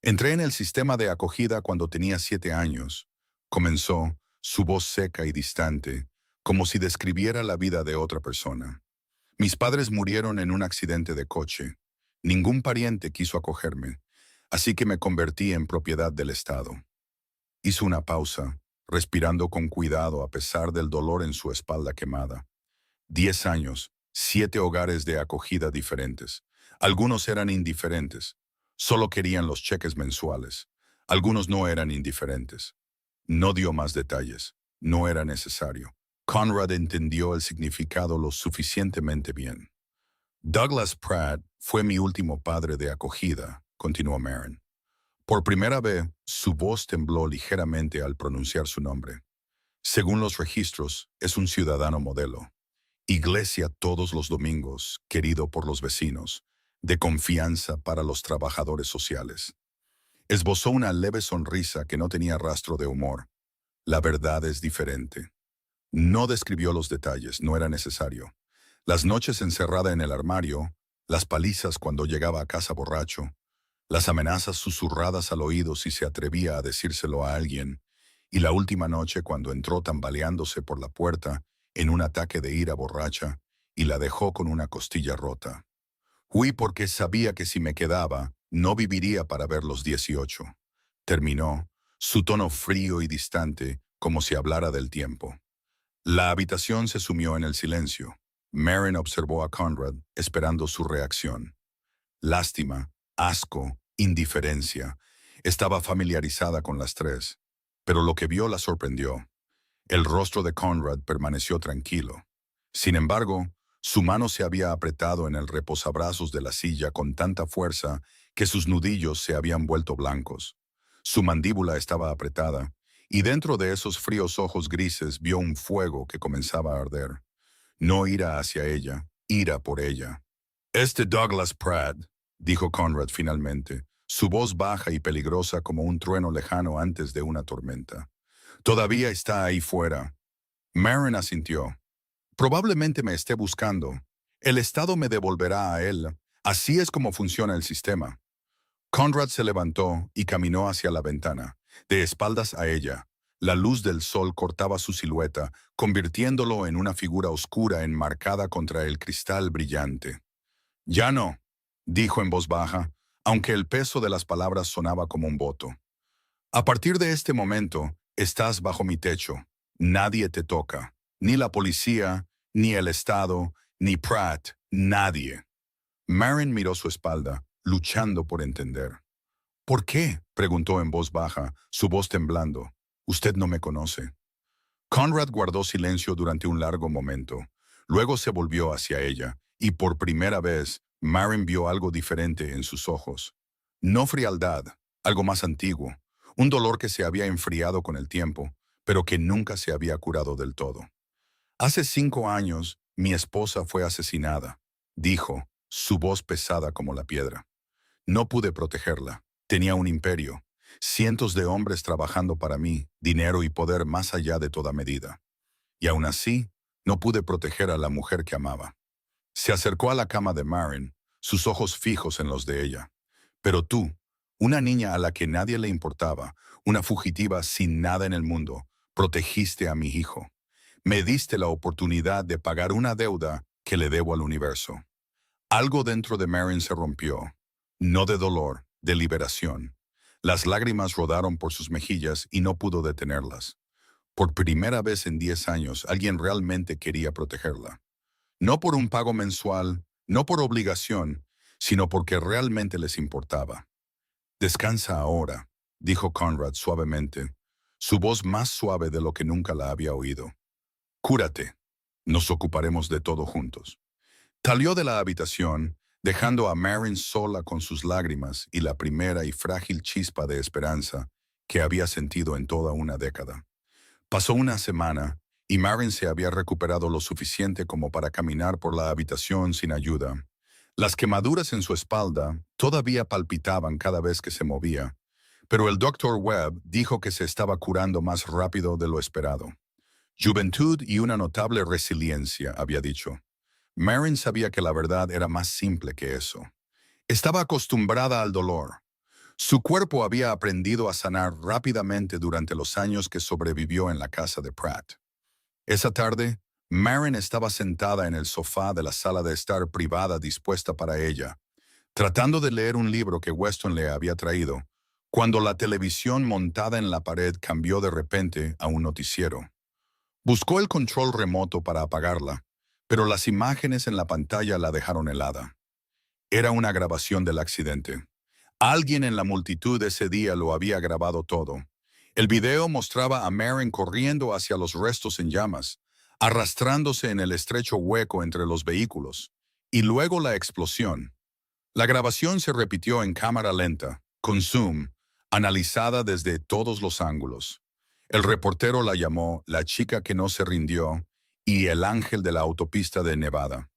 Entré en el sistema de acogida cuando tenía 7 años. Comenzó, su voz seca y distante, como si describiera la vida de otra persona. Mis padres murieron en un accidente de coche. Ningún pariente quiso acogerme, así que me convertí en propiedad del Estado. Hizo una pausa, respirando con cuidado a pesar del dolor en su espalda quemada. 10 años, 7 hogares de acogida diferentes. Algunos eran indiferentes. Solo querían los cheques mensuales. Algunos no eran indiferentes. No dio más detalles. No era necesario. Conrad entendió el significado lo suficientemente bien. Douglas Pratt fue mi último padre de acogida, continuó Marin. Por primera vez, su voz tembló ligeramente al pronunciar su nombre. Según los registros, es un ciudadano modelo. Iglesia todos los domingos, querido por los vecinos, de confianza para los trabajadores sociales. Esbozó una leve sonrisa que no tenía rastro de humor. La verdad es diferente. No describió los detalles, no era necesario. Las noches encerrada en el armario, las palizas cuando llegaba a casa borracho, las amenazas susurradas al oído si se atrevía a decírselo a alguien, y la última noche cuando entró tambaleándose por la puerta en un ataque de ira borracha y la dejó con una costilla rota. Huí porque sabía que si me quedaba, no viviría para ver los 18. Terminó, su tono frío y distante, como si hablara del tiempo. La habitación se sumió en el silencio. Marin observó a Conrad, esperando su reacción. Lástima, asco, indiferencia. Estaba familiarizada con las tres, pero lo que vio la sorprendió. El rostro de Conrad permaneció tranquilo. Sin embargo, su mano se había apretado en el reposabrazos de la silla con tanta fuerza que sus nudillos se habían vuelto blancos. Su mandíbula estaba apretada, y dentro de esos fríos ojos grises vio un fuego que comenzaba a arder. No ira hacia ella, ira por ella. «Este Douglas Pratt», dijo Conrad finalmente, su voz baja y peligrosa como un trueno lejano antes de una tormenta. «Todavía está ahí fuera». Marin asintió. «Probablemente me esté buscando. El Estado me devolverá a él. Así es como funciona el sistema». Conrad se levantó y caminó hacia la ventana, de espaldas a ella. La luz del sol cortaba su silueta, convirtiéndolo en una figura oscura enmarcada contra el cristal brillante. «Ya no», dijo en voz baja, aunque el peso de las palabras sonaba como un voto. «A partir de este momento, estás bajo mi techo. Nadie te toca. Ni la policía, ni el Estado, ni Pratt, nadie». Marin miró su espalda, luchando por entender. «¿Por qué?», preguntó en voz baja, su voz temblando. «Usted no me conoce». Conrad guardó silencio durante un largo momento. Luego se volvió hacia ella, y por primera vez, Marin vio algo diferente en sus ojos. No frialdad, algo más antiguo, un dolor que se había enfriado con el tiempo, pero que nunca se había curado del todo. Hace 5 años, mi esposa fue asesinada, dijo, su voz pesada como la piedra. No pude protegerla. Tenía un imperio, cientos de hombres trabajando para mí, dinero y poder más allá de toda medida. Y aún así, no pude proteger a la mujer que amaba. Se acercó a la cama de Maren, sus ojos fijos en los de ella. Pero tú, una niña a la que nadie le importaba, una fugitiva sin nada en el mundo, protegiste a mi hijo. Me diste la oportunidad de pagar una deuda que le debo al universo. Algo dentro de Maren se rompió, no de dolor, de liberación. Las lágrimas rodaron por sus mejillas y no pudo detenerlas. Por primera vez en 10 años, alguien realmente quería protegerla. No por un pago mensual, no por obligación, sino porque realmente les importaba. Descansa ahora, dijo Conrad suavemente, su voz más suave de lo que nunca la había oído. Cúrate. Nos ocuparemos de todo juntos. Salió de la habitación, dejando a Maren sola con sus lágrimas y la primera y frágil chispa de esperanza que había sentido en toda una década. Pasó una semana y Maren se había recuperado lo suficiente como para caminar por la habitación sin ayuda. Las quemaduras en su espalda todavía palpitaban cada vez que se movía, pero el Dr. Webb dijo que se estaba curando más rápido de lo esperado. Juventud y una notable resiliencia, había dicho. Maren sabía que la verdad era más simple que eso. Estaba acostumbrada al dolor. Su cuerpo había aprendido a sanar rápidamente durante los años que sobrevivió en la casa de Pratt. Esa tarde, Maren estaba sentada en el sofá de la sala de estar privada dispuesta para ella, tratando de leer un libro que Weston le había traído, cuando la televisión montada en la pared cambió de repente a un noticiero. Buscó el control remoto para apagarla, pero las imágenes en la pantalla la dejaron helada. Era una grabación del accidente. Alguien en la multitud ese día lo había grabado todo. El video mostraba a Maren corriendo hacia los restos en llamas, arrastrándose en el estrecho hueco entre los vehículos, y luego la explosión. La grabación se repitió en cámara lenta, con zoom, analizada desde todos los ángulos. El reportero la llamó la chica que no se rindió y el ángel de la autopista de Nevada.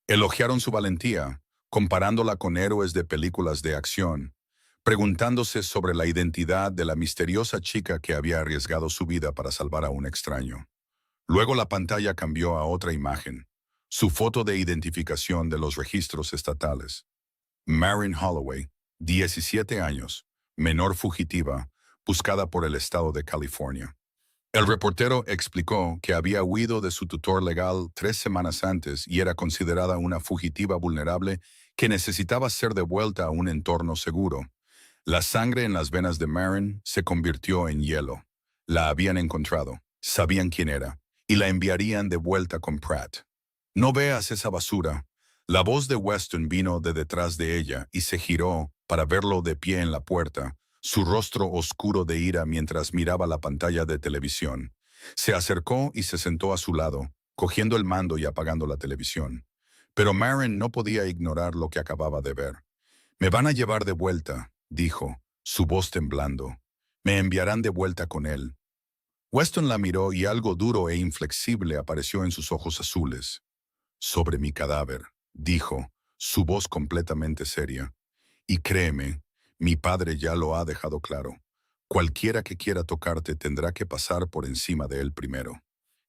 Elogiaron su valentía, comparándola con héroes de películas de acción, preguntándose sobre la identidad de la misteriosa chica que había arriesgado su vida para salvar a un extraño. Luego la pantalla cambió a otra imagen, su foto de identificación de los registros estatales. Maren Holloway, 17 años, menor fugitiva, buscada por el estado de California. El reportero explicó que había huido de su tutor legal 3 semanas antes y era considerada una fugitiva vulnerable que necesitaba ser devuelta a un entorno seguro. La sangre en las venas de Maren se convirtió en hielo. La habían encontrado, sabían quién era, y la enviarían de vuelta con Pratt. No veas esa basura. La voz de Weston vino de detrás de ella y se giró para verlo de pie en la puerta, su rostro oscuro de ira mientras miraba la pantalla de televisión. Se acercó y se sentó a su lado, cogiendo el mando y apagando la televisión. Pero Maren no podía ignorar lo que acababa de ver. «Me van a llevar de vuelta», dijo, su voz temblando. «Me enviarán de vuelta con él». Weston la miró y algo duro e inflexible apareció en sus ojos azules. «Sobre mi cadáver», dijo, su voz completamente seria. «Y créeme, mi padre ya lo ha dejado claro. Cualquiera que quiera tocarte tendrá que pasar por encima de él primero».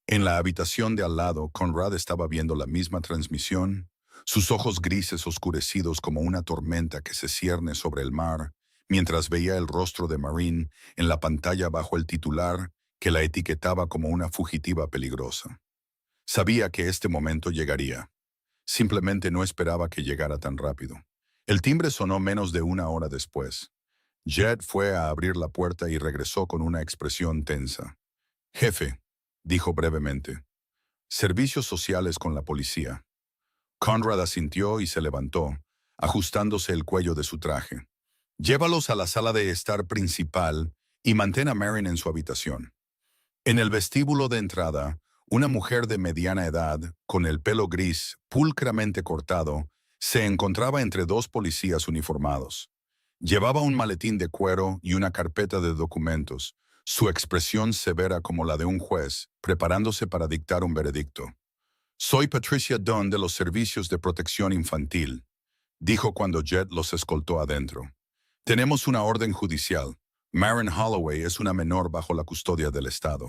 En la habitación de al lado, Conrad estaba viendo la misma transmisión, sus ojos grises oscurecidos como una tormenta que se cierne sobre el mar, mientras veía el rostro de Maureen en la pantalla bajo el titular que la etiquetaba como una fugitiva peligrosa. Sabía que este momento llegaría. Simplemente no esperaba que llegara tan rápido. El timbre sonó menos de 1 hora después. Jed fue a abrir la puerta y regresó con una expresión tensa. «Jefe», dijo brevemente. «Servicios sociales con la policía». Conrad asintió y se levantó, ajustándose el cuello de su traje. «Llévalos a la sala de estar principal y mantén a Maren en su habitación». En el vestíbulo de entrada, una mujer de mediana edad, con el pelo gris, pulcramente cortado, se encontraba entre 2 policías uniformados. Llevaba un maletín de cuero y una carpeta de documentos, su expresión severa como la de un juez, preparándose para dictar un veredicto. «Soy Patricia Dunn de los Servicios de Protección Infantil», dijo cuando Jed los escoltó adentro. «Tenemos una orden judicial. Maren Holloway es una menor bajo la custodia del Estado».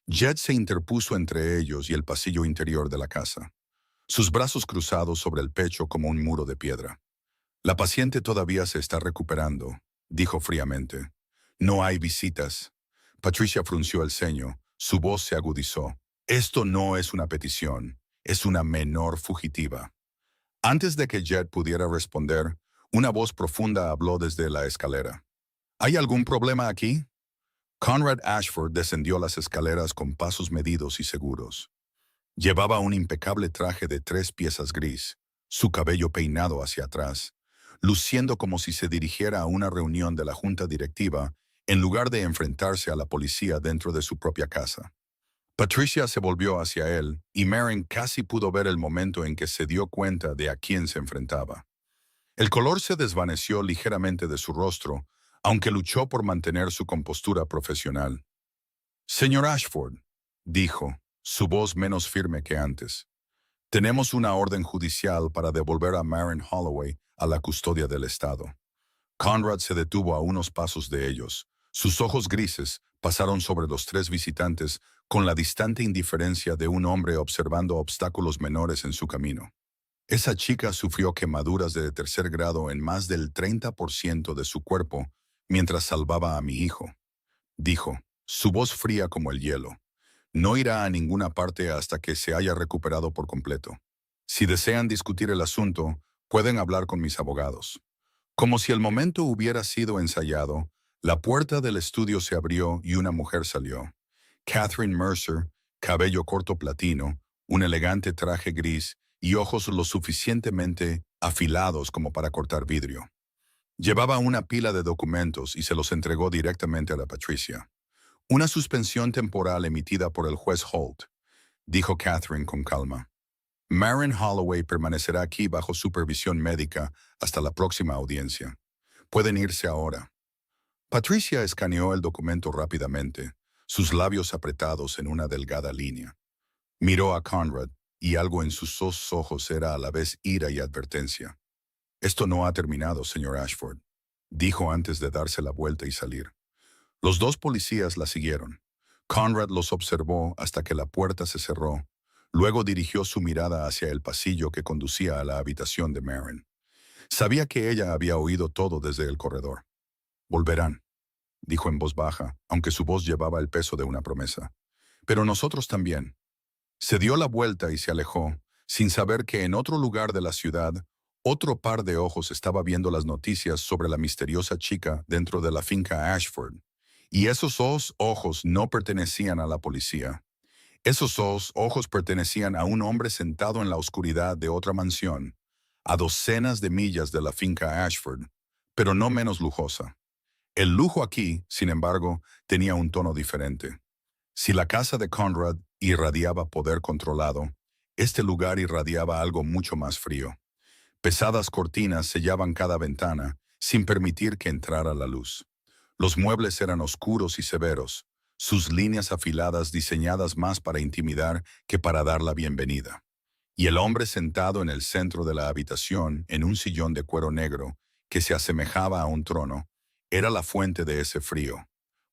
Jed se interpuso entre ellos y el pasillo interior de la casa, sus brazos cruzados sobre el pecho como un muro de piedra. «La paciente todavía se está recuperando», dijo fríamente. «No hay visitas». Patricia frunció el ceño, su voz se agudizó. «Esto no es una petición, es una menor fugitiva». Antes de que Jed pudiera responder, una voz profunda habló desde la escalera. «¿Hay algún problema aquí?» Conrad Ashford descendió las escaleras con pasos medidos y seguros. Llevaba un impecable traje de 3 piezas gris, su cabello peinado hacia atrás, luciendo como si se dirigiera a una reunión de la junta directiva en lugar de enfrentarse a la policía dentro de su propia casa. Patricia se volvió hacia él y Maren casi pudo ver el momento en que se dio cuenta de a quién se enfrentaba. El color se desvaneció ligeramente de su rostro, aunque luchó por mantener su compostura profesional. «Señor Ashford», dijo, su voz menos firme que antes, «tenemos una orden judicial para devolver a Maren Holloway a la custodia del Estado». Conrad se detuvo a unos pasos de ellos. Sus ojos grises pasaron sobre los 3 visitantes con la distante indiferencia de un hombre observando obstáculos menores en su camino. «Esa chica sufrió quemaduras de tercer grado en más del 30% de su cuerpo mientras salvaba a mi hijo», dijo, su voz fría como el hielo. «No irá a ninguna parte hasta que se haya recuperado por completo. Si desean discutir el asunto, pueden hablar con mis abogados». Como si el momento hubiera sido ensayado, la puerta del estudio se abrió y una mujer salió. Catherine Mercer, cabello corto platino, un elegante traje gris y ojos lo suficientemente afilados como para cortar vidrio. Llevaba una pila de documentos y se los entregó directamente a la Patricia. «Una suspensión temporal emitida por el juez Holt», dijo Catherine con calma. «Maren Holloway permanecerá aquí bajo supervisión médica hasta la próxima audiencia. Pueden irse ahora». Patricia escaneó el documento rápidamente, sus labios apretados en una delgada línea. Miró a Conrad, y algo en sus 2 ojos era a la vez ira y advertencia. «Esto no ha terminado, señor Ashford», dijo antes de darse la vuelta y salir. Los 2 policías la siguieron. Conrad los observó hasta que la puerta se cerró. Luego dirigió su mirada hacia el pasillo que conducía a la habitación de Maren. Sabía que ella había oído todo desde el corredor. «Volverán», dijo en voz baja, aunque su voz llevaba el peso de una promesa. «Pero nosotros también». Se dio la vuelta y se alejó, sin saber que en otro lugar de la ciudad, otro par de ojos estaba viendo las noticias sobre la misteriosa chica dentro de la finca Ashford. Y esos 2 ojos no pertenecían a la policía. Esos 2 ojos pertenecían a un hombre sentado en la oscuridad de otra mansión, a docenas de millas de la finca Ashford, pero no menos lujosa. El lujo aquí, sin embargo, tenía un tono diferente. Si la casa de Conrad irradiaba poder controlado, este lugar irradiaba algo mucho más frío. Pesadas cortinas sellaban cada ventana, sin permitir que entrara la luz. Los muebles eran oscuros y severos, sus líneas afiladas diseñadas más para intimidar que para dar la bienvenida. Y el hombre sentado en el centro de la habitación, en un sillón de cuero negro, que se asemejaba a un trono, era la fuente de ese frío.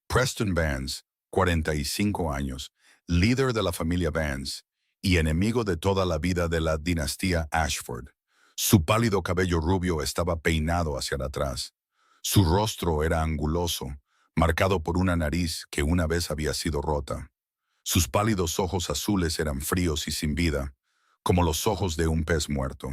Preston Vance, 45 años, líder de la familia Vance, y enemigo de toda la vida de la dinastía Ashford. Su pálido cabello rubio estaba peinado hacia atrás. Su rostro era anguloso, marcado por una nariz que una vez había sido rota. Sus pálidos ojos azules eran fríos y sin vida, como los ojos de un pez muerto.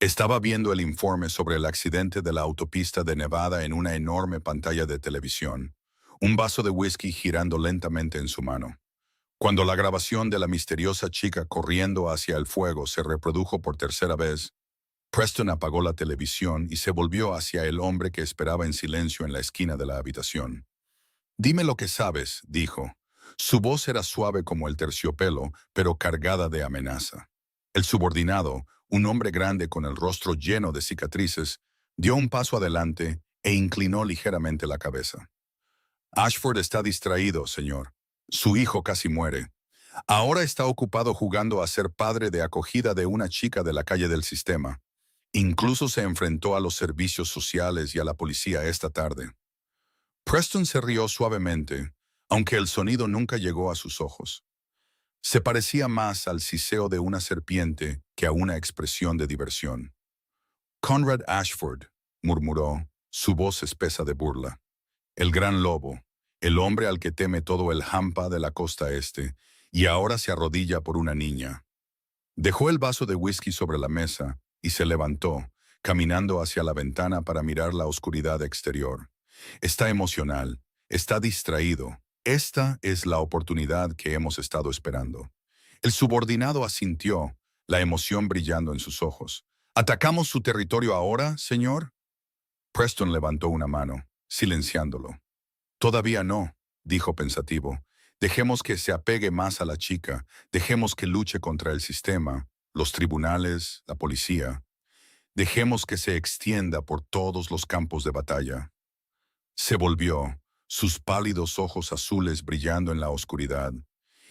Estaba viendo el informe sobre el accidente de la autopista de Nevada en una enorme pantalla de televisión, un vaso de whisky girando lentamente en su mano. Cuando la grabación de la misteriosa chica corriendo hacia el fuego se reprodujo por tercera vez, Preston apagó la televisión y se volvió hacia el hombre que esperaba en silencio en la esquina de la habitación. «Dime lo que sabes», dijo. Su voz era suave como el terciopelo, pero cargada de amenaza. El subordinado, un hombre grande con el rostro lleno de cicatrices, dio un paso adelante e inclinó ligeramente la cabeza. Ashford está distraído, señor. Su hijo casi muere. Ahora está ocupado jugando a ser padre de acogida de una chica de la calle del sistema. Incluso se enfrentó a los servicios sociales y a la policía esta tarde. Preston se rió suavemente, aunque el sonido nunca llegó a sus ojos. Se parecía más al siseo de una serpiente que a una expresión de diversión. Conrad Ashford, murmuró, su voz espesa de burla. El gran lobo, el hombre al que teme todo el hampa de la costa este, y ahora se arrodilla por una niña. Dejó el vaso de whisky sobre la mesa y se levantó, caminando hacia la ventana para mirar la oscuridad exterior. Está emocional, está distraído. Esta es la oportunidad que hemos estado esperando. El subordinado asintió, la emoción brillando en sus ojos. ¿Atacamos su territorio ahora, señor? Preston levantó una mano, silenciándolo. Todavía no, dijo pensativo. Dejemos que se apegue más a la chica, dejemos que luche contra el sistema, los tribunales, la policía. Dejemos que se extienda por todos los campos de batalla. Se volvió, sus pálidos ojos azules brillando en la oscuridad,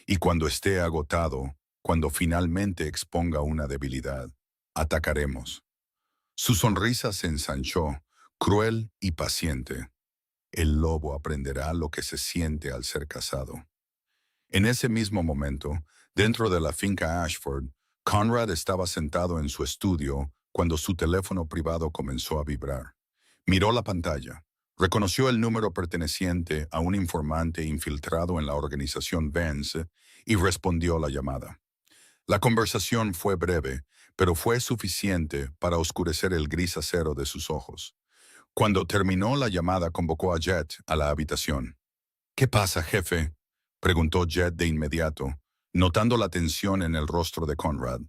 y cuando esté agotado, cuando finalmente exponga una debilidad, atacaremos. Su sonrisa se ensanchó, cruel y paciente. El lobo aprenderá lo que se siente al ser cazado. En ese mismo momento, dentro de la finca Ashford, Conrad estaba sentado en su estudio cuando su teléfono privado comenzó a vibrar. Miró la pantalla, reconoció el número perteneciente a un informante infiltrado en la organización Vance y respondió la llamada. La conversación fue breve, pero fue suficiente para oscurecer el gris acero de sus ojos. Cuando terminó la llamada, convocó a Jet a la habitación. «¿Qué pasa, jefe?», preguntó Jet de inmediato, notando la tensión en el rostro de Conrad.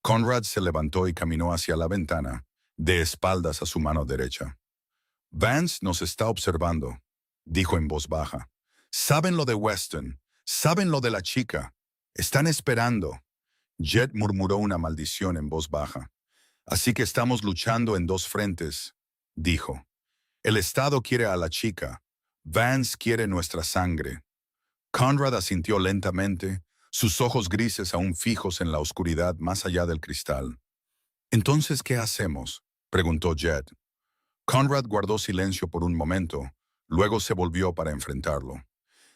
Conrad se levantó y caminó hacia la ventana, de espaldas a su mano derecha. «Vance nos está observando», dijo en voz baja. «Saben lo de Weston, saben lo de la chica. Están esperando». Jet murmuró una maldición en voz baja. «Así que estamos luchando en dos frentes», dijo. «El Estado quiere a la chica. Vance quiere nuestra sangre». Conrad asintió lentamente, sus ojos grises aún fijos en la oscuridad más allá del cristal. «¿Entonces qué hacemos?», preguntó Jet. Conrad guardó silencio por un momento, luego se volvió para enfrentarlo.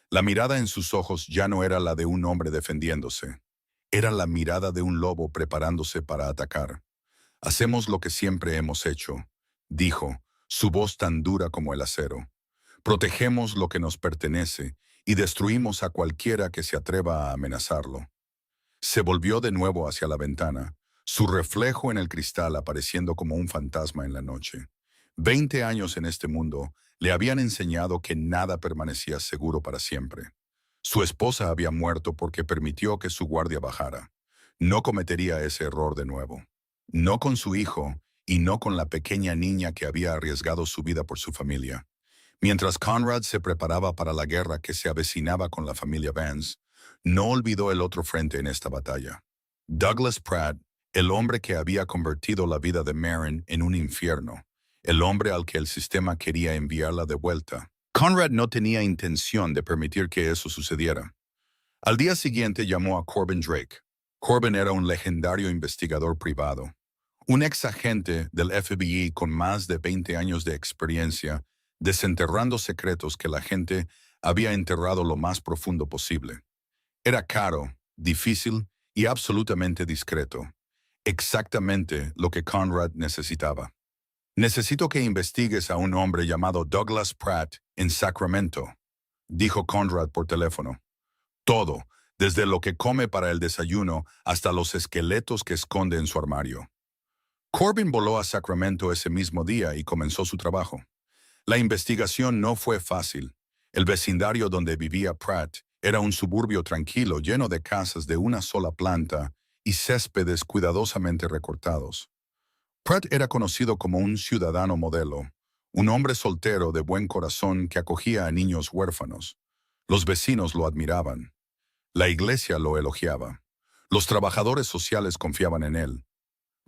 La mirada en sus ojos ya no era la de un hombre defendiéndose. Era la mirada de un lobo preparándose para atacar. «Hacemos lo que siempre hemos hecho», dijo, su voz tan dura como el acero. «Protegemos lo que nos pertenece y destruimos a cualquiera que se atreva a amenazarlo». Se volvió de nuevo hacia la ventana, su reflejo en el cristal apareciendo como un fantasma en la noche. 20 años en este mundo le habían enseñado que nada permanecía seguro para siempre. Su esposa había muerto porque permitió que su guardia bajara. No cometería ese error de nuevo. No con su hijo y no con la pequeña niña que había arriesgado su vida por su familia. Mientras Conrad se preparaba para la guerra que se avecinaba con la familia Vance, no olvidó el otro frente en esta batalla. Douglas Pratt, el hombre que había convertido la vida de Maren en un infierno, el hombre al que el sistema quería enviarla de vuelta. Conrad no tenía intención de permitir que eso sucediera. Al día siguiente llamó a Corbin Drake. Corbin era un legendario investigador privado, un ex agente del FBI con más de 20 años de experiencia, desenterrando secretos que la gente había enterrado lo más profundo posible. Era caro, difícil y absolutamente discreto. Exactamente lo que Conrad necesitaba. «Necesito que investigues a un hombre llamado Douglas Pratt en Sacramento», dijo Conrad por teléfono. «Todo, desde lo que come para el desayuno hasta los esqueletos que esconde en su armario». Corbin voló a Sacramento ese mismo día y comenzó su trabajo. La investigación no fue fácil. El vecindario donde vivía Pratt era un suburbio tranquilo lleno de casas de una sola planta y céspedes cuidadosamente recortados. Pratt era conocido como un ciudadano modelo, un hombre soltero de buen corazón que acogía a niños huérfanos. Los vecinos lo admiraban. La iglesia lo elogiaba. Los trabajadores sociales confiaban en él.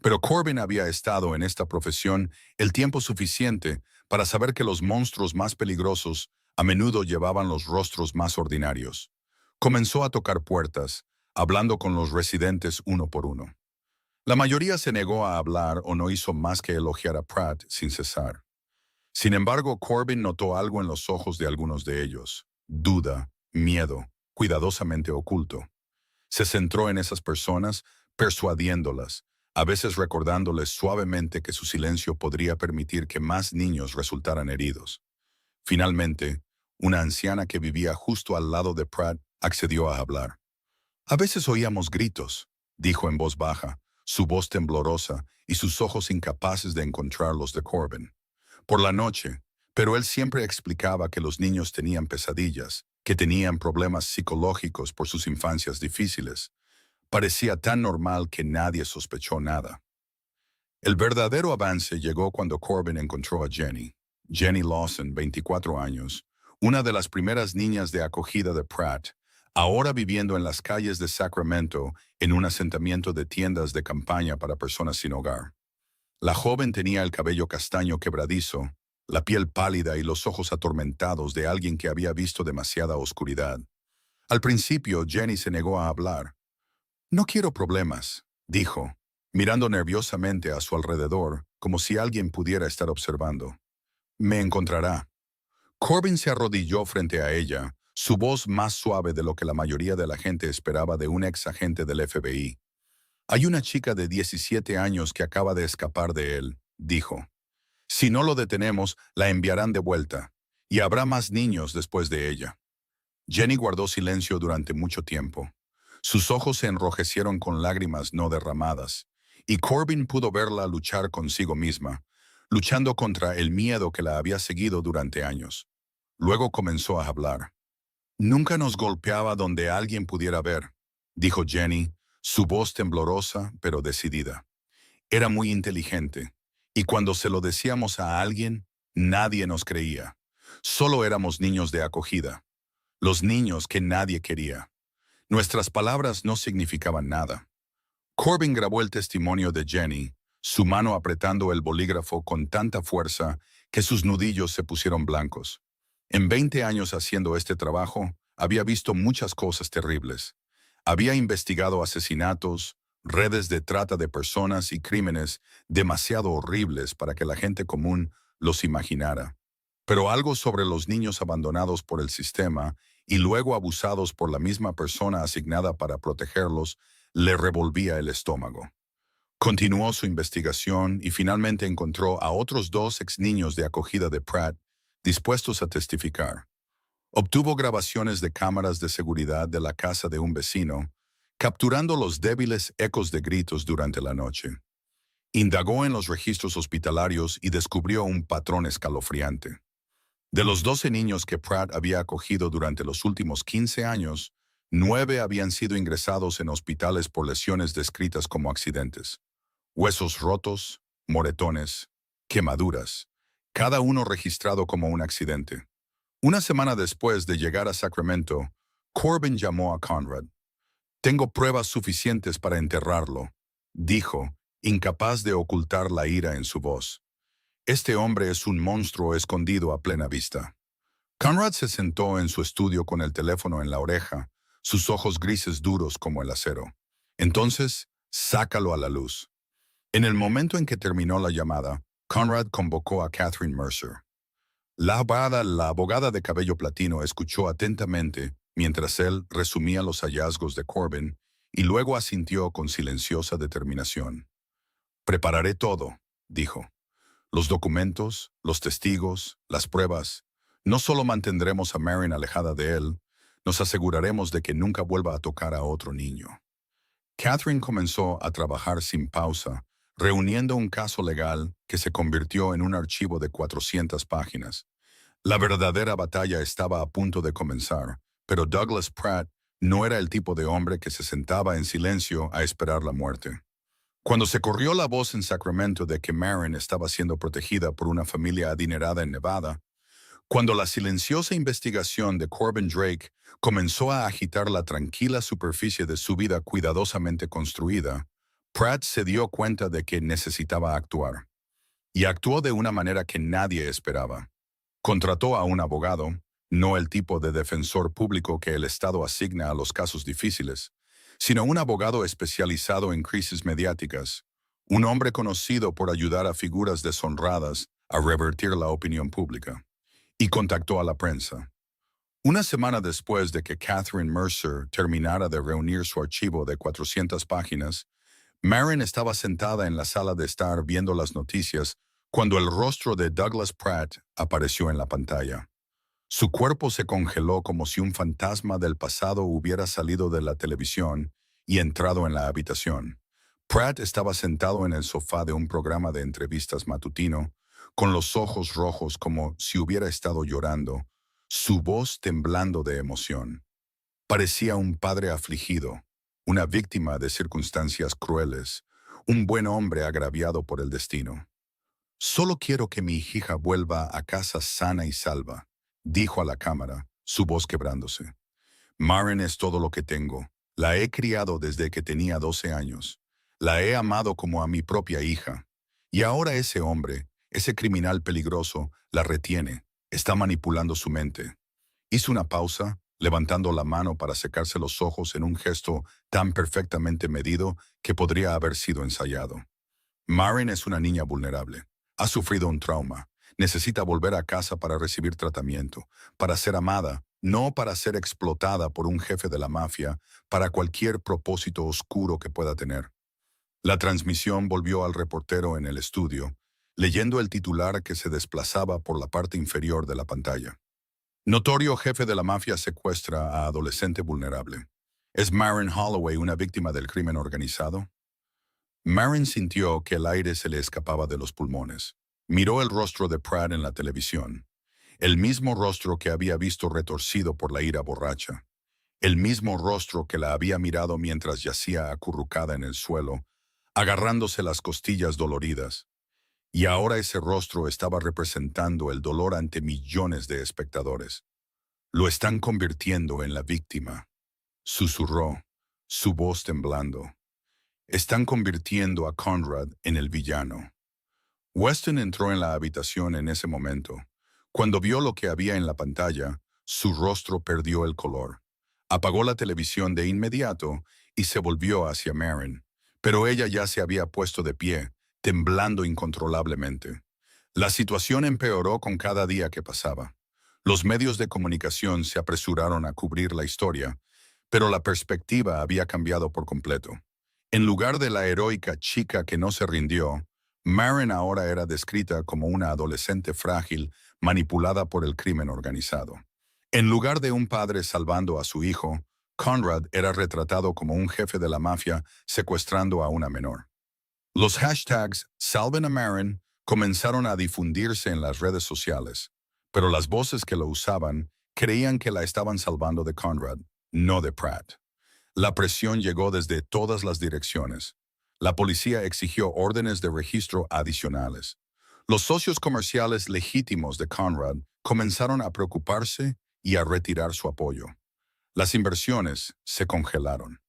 Pero Corbin había estado en esta profesión el tiempo suficiente para saber que los monstruos más peligrosos A menudo llevaban los rostros más ordinarios. Comenzó a tocar puertas, hablando con los residentes uno por uno. La mayoría se negó a hablar o no hizo más que elogiar a Pratt sin cesar. Sin embargo, Corbin notó algo en los ojos de algunos de ellos: duda, miedo, cuidadosamente oculto. Se centró en esas personas, persuadiéndolas, a veces recordándoles suavemente que su silencio podría permitir que más niños resultaran heridos. Finalmente, una anciana que vivía justo al lado de Pratt accedió a hablar. A veces oíamos gritos, dijo en voz baja, su voz temblorosa y sus ojos incapaces de encontrar los de Corbin. Por la noche, pero él siempre explicaba que los niños tenían pesadillas, que tenían problemas psicológicos por sus infancias difíciles. Parecía tan normal que nadie sospechó nada. El verdadero avance llegó cuando Corbin encontró a Jenny. Jenny Lawson, 24 años, una de las primeras niñas de acogida de Pratt, ahora viviendo en las calles de Sacramento en un asentamiento de tiendas de campaña para personas sin hogar. La joven tenía el cabello castaño quebradizo, la piel pálida y los ojos atormentados de alguien que había visto demasiada oscuridad. Al principio, Jenny se negó a hablar. «No quiero problemas», dijo, mirando nerviosamente a su alrededor, como si alguien pudiera estar observando. «Me encontrará». Corbin se arrodilló frente a ella, su voz más suave de lo que la mayoría de la gente esperaba de un ex agente del FBI. «Hay una chica de 17 años que acaba de escapar de él», dijo. «Si no lo detenemos, la enviarán de vuelta, y habrá más niños después de ella». Jenny guardó silencio durante mucho tiempo. Sus ojos se enrojecieron con lágrimas no derramadas, y Corbin pudo verla luchar consigo misma, luchando contra el miedo que la había seguido durante años. Luego comenzó a hablar. «Nunca nos golpeaba donde alguien pudiera ver», dijo Jenny, su voz temblorosa pero decidida. «Era muy inteligente, y cuando se lo decíamos a alguien, nadie nos creía. Solo éramos niños de acogida, los niños que nadie quería. Nuestras palabras no significaban nada». Corbin grabó el testimonio de Jenny, su mano apretando el bolígrafo con tanta fuerza que sus nudillos se pusieron blancos. En 20 años haciendo este trabajo, había visto muchas cosas terribles. Había investigado asesinatos, redes de trata de personas y crímenes demasiado horribles para que la gente común los imaginara. Pero algo sobre los niños abandonados por el sistema y luego abusados por la misma persona asignada para protegerlos le revolvía el estómago. Continuó su investigación y finalmente encontró a otros 2 ex niños de acogida de Pratt dispuestos a testificar. Obtuvo grabaciones de cámaras de seguridad de la casa de un vecino, capturando los débiles ecos de gritos durante la noche. Indagó en los registros hospitalarios y descubrió un patrón escalofriante. De los 12 niños que Pratt había acogido durante los últimos 15 años, 9 habían sido ingresados en hospitales por lesiones descritas como accidentes. Huesos rotos, moretones, quemaduras, cada uno registrado como un accidente. Una semana después de llegar a Sacramento, Corbin llamó a Conrad. «Tengo pruebas suficientes para enterrarlo», dijo, incapaz de ocultar la ira en su voz. «Este hombre es un monstruo escondido a plena vista». Conrad se sentó en su estudio con el teléfono en la oreja, sus ojos grises duros como el acero. «Entonces, sácalo a la luz». En el momento en que terminó la llamada, Conrad convocó a Catherine Mercer. La abogada de cabello platino escuchó atentamente mientras él resumía los hallazgos de Corbin y luego asintió con silenciosa determinación. «Prepararé todo», dijo. «Los documentos, los testigos, las pruebas. No solo mantendremos a Marin alejada de él, nos aseguraremos de que nunca vuelva a tocar a otro niño». Catherine comenzó a trabajar sin pausa, reuniendo un caso legal que se convirtió en un archivo de 400 páginas. La verdadera batalla estaba a punto de comenzar, pero Douglas Pratt no era el tipo de hombre que se sentaba en silencio a esperar la muerte. Cuando se corrió la voz en Sacramento de que Marin estaba siendo protegida por una familia adinerada en Nevada, cuando la silenciosa investigación de Corbin Drake comenzó a agitar la tranquila superficie de su vida cuidadosamente construida, Pratt se dio cuenta de que necesitaba actuar. Y actuó de una manera que nadie esperaba. Contrató a un abogado, no el tipo de defensor público que el Estado asigna a los casos difíciles, sino un abogado especializado en crisis mediáticas, un hombre conocido por ayudar a figuras deshonradas a revertir la opinión pública. Y contactó a la prensa. Una semana después de que Catherine Mercer terminara de reunir su archivo de 400 páginas, Marin estaba sentada en la sala de estar viendo las noticias cuando el rostro de Douglas Pratt apareció en la pantalla. Su cuerpo se congeló como si un fantasma del pasado hubiera salido de la televisión y entrado en la habitación. Pratt estaba sentado en el sofá de un programa de entrevistas matutino, con los ojos rojos como si hubiera estado llorando, su voz temblando de emoción. Parecía un padre afligido, una víctima de circunstancias crueles, un buen hombre agraviado por el destino. Solo quiero que mi hija vuelva a casa sana y salva, dijo a la cámara, su voz quebrándose. Marin es todo lo que tengo. La he criado desde que tenía 12 años. La he amado como a mi propia hija. Y ahora ese hombre, ese criminal peligroso, la retiene. Está manipulando su mente. Hizo una pausa, levantando la mano para secarse los ojos en un gesto tan perfectamente medido que podría haber sido ensayado. Marin es una niña vulnerable. Ha sufrido un trauma. Necesita volver a casa para recibir tratamiento, para ser amada, no para ser explotada por un jefe de la mafia, para cualquier propósito oscuro que pueda tener. La transmisión volvió al reportero en el estudio, leyendo el titular que se desplazaba por la parte inferior de la pantalla. Notorio jefe de la mafia secuestra a adolescente vulnerable. ¿Es Marin Holloway una víctima del crimen organizado? Marin sintió que el aire se le escapaba de los pulmones. Miró el rostro de Pratt en la televisión, el mismo rostro que había visto retorcido por la ira borracha, el mismo rostro que la había mirado mientras yacía acurrucada en el suelo, agarrándose las costillas doloridas. Y ahora ese rostro estaba representando el dolor ante millones de espectadores. Lo están convirtiendo en la víctima, susurró, su voz temblando. Están convirtiendo a Conrad en el villano. Weston entró en la habitación en ese momento. Cuando vio lo que había en la pantalla, su rostro perdió el color. Apagó la televisión de inmediato y se volvió hacia Marin, pero ella ya se había puesto de pie, temblando incontrolablemente. La situación empeoró con cada día que pasaba. Los medios de comunicación se apresuraron a cubrir la historia, pero la perspectiva había cambiado por completo. En lugar de la heroica chica que no se rindió, Marin ahora era descrita como una adolescente frágil manipulada por el crimen organizado. En lugar de un padre salvando a su hijo, Conrad era retratado como un jefe de la mafia secuestrando a una menor. Los hashtags Salven a Marin comenzaron a difundirse en las redes sociales, pero las voces que lo usaban creían que la estaban salvando de Conrad, no de Pratt. La presión llegó desde todas las direcciones. La policía exigió órdenes de registro adicionales. Los socios comerciales legítimos de Conrad comenzaron a preocuparse y a retirar su apoyo. Las inversiones se congelaron.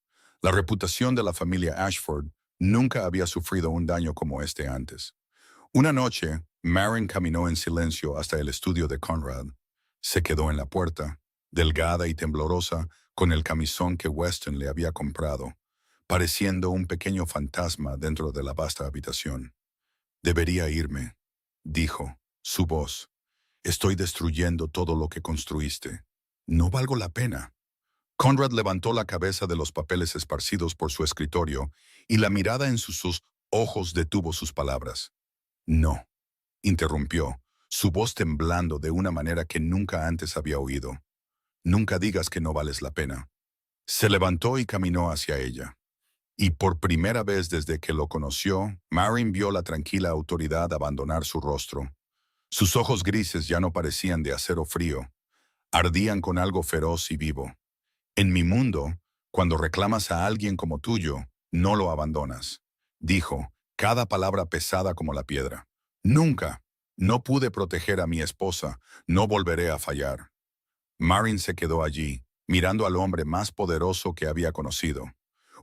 La reputación de la familia Ashford nunca había sufrido un daño como este antes. Una noche, Marin caminó en silencio hasta el estudio de Conrad. Se quedó en la puerta, delgada y temblorosa, con el camisón que Weston le había comprado, pareciendo un pequeño fantasma dentro de la vasta habitación. «Debería irme», dijo, su voz. «Estoy destruyendo todo lo que construiste. No valgo la pena». Conrad levantó la cabeza de los papeles esparcidos por su escritorio y la mirada en sus ojos detuvo sus palabras. «No», interrumpió, su voz temblando de una manera que nunca antes había oído. «Nunca digas que no vales la pena». Se levantó y caminó hacia ella. Y por primera vez desde que lo conoció, Marin vio la tranquila autoridad abandonar su rostro. Sus ojos grises ya no parecían de acero frío, ardían con algo feroz y vivo. «En mi mundo, cuando reclamas a alguien como tuyo, no lo abandonas», dijo, cada palabra pesada como la piedra. «Nunca. No pude proteger a mi esposa, no volveré a fallar». Marin se quedó allí, mirando al hombre más poderoso que había conocido.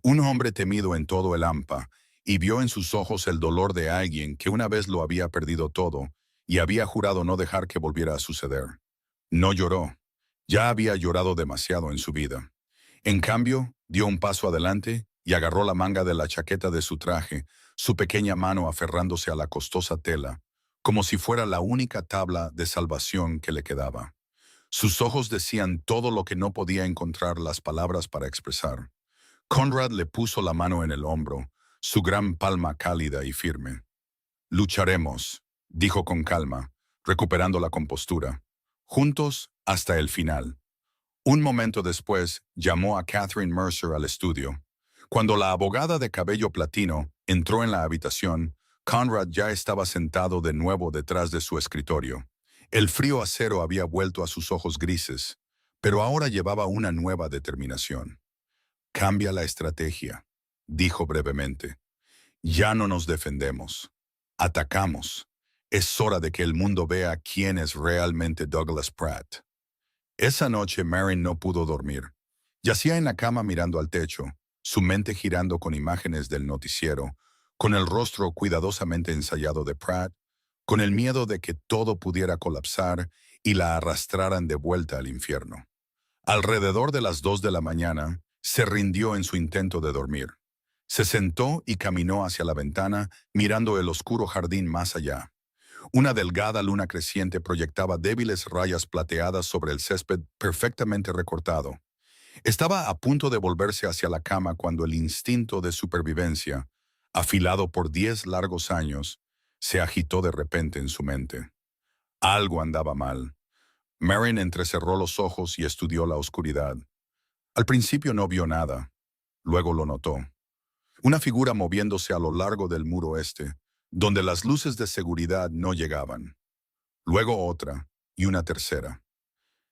Un hombre temido en todo el hampa, y vio en sus ojos el dolor de alguien que una vez lo había perdido todo y había jurado no dejar que volviera a suceder. No lloró, Ya había llorado demasiado en su vida. En cambio, dio un paso adelante y agarró la manga de la chaqueta de su traje, su pequeña mano aferrándose a la costosa tela, como si fuera la única tabla de salvación que le quedaba. Sus ojos decían todo lo que no podía encontrar las palabras para expresar. Conrad le puso la mano en el hombro, su gran palma cálida y firme. Lucharemos, dijo con calma, recuperando la compostura. Juntos hasta el final. Un momento después, llamó a Catherine Mercer al estudio. Cuando la abogada de cabello platino entró en la habitación, Conrad ya estaba sentado de nuevo detrás de su escritorio. El frío acero había vuelto a sus ojos grises, pero ahora llevaba una nueva determinación. Cambia la estrategia, dijo brevemente. Ya no nos defendemos. Atacamos. Es hora de que el mundo vea quién es realmente Douglas Pratt. Esa noche Marin no pudo dormir. Yacía en la cama mirando al techo, su mente girando con imágenes del noticiero, con el rostro cuidadosamente ensayado de Pratt, con el miedo de que todo pudiera colapsar y la arrastraran de vuelta al infierno. Alrededor de las 2 de la mañana, se rindió en su intento de dormir. Se sentó y caminó hacia la ventana, mirando el oscuro jardín más allá. Una delgada luna creciente proyectaba débiles rayas plateadas sobre el césped perfectamente recortado. Estaba a punto de volverse hacia la cama cuando el instinto de supervivencia, afilado por 10 largos años, se agitó de repente en su mente. Algo andaba mal. Marin entrecerró los ojos y estudió la oscuridad. Al principio no vio nada, luego lo notó. Una figura moviéndose a lo largo del muro este, donde las luces de seguridad no llegaban. Luego otra y una tercera.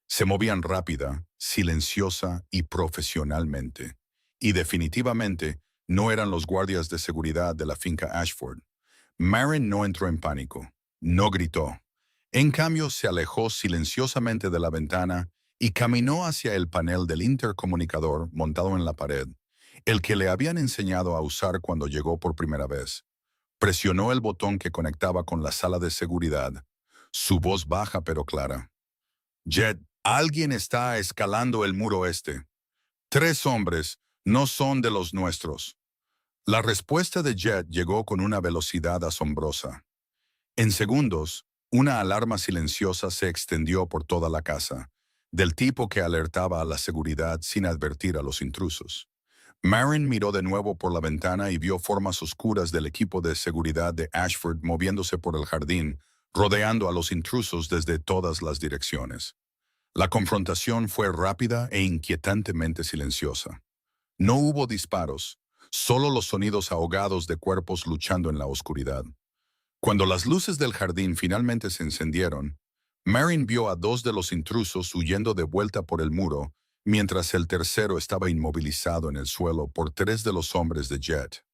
Se movían rápida, silenciosa y profesionalmente. Y definitivamente no eran los guardias de seguridad de la finca Ashford. Marin no entró en pánico, no gritó. En cambio, se alejó silenciosamente de la ventana y caminó hacia el panel del intercomunicador montado en la pared, el que le habían enseñado a usar cuando llegó por primera vez. Presionó el botón que conectaba con la sala de seguridad. Su voz baja pero clara. Jet, alguien está escalando el muro este. 3 hombres, no son de los nuestros. La respuesta de Jet llegó con una velocidad asombrosa. En segundos, una alarma silenciosa se extendió por toda la casa, del tipo que alertaba a la seguridad sin advertir a los intrusos. Marin miró de nuevo por la ventana y vio formas oscuras del equipo de seguridad de Ashford moviéndose por el jardín, rodeando a los intrusos desde todas las direcciones. La confrontación fue rápida e inquietantemente silenciosa. No hubo disparos, solo los sonidos ahogados de cuerpos luchando en la oscuridad. Cuando las luces del jardín finalmente se encendieron, Marin vio a 2 de los intrusos huyendo de vuelta por el muro, mientras el tercero estaba inmovilizado en el suelo por 3 de los hombres de Jet.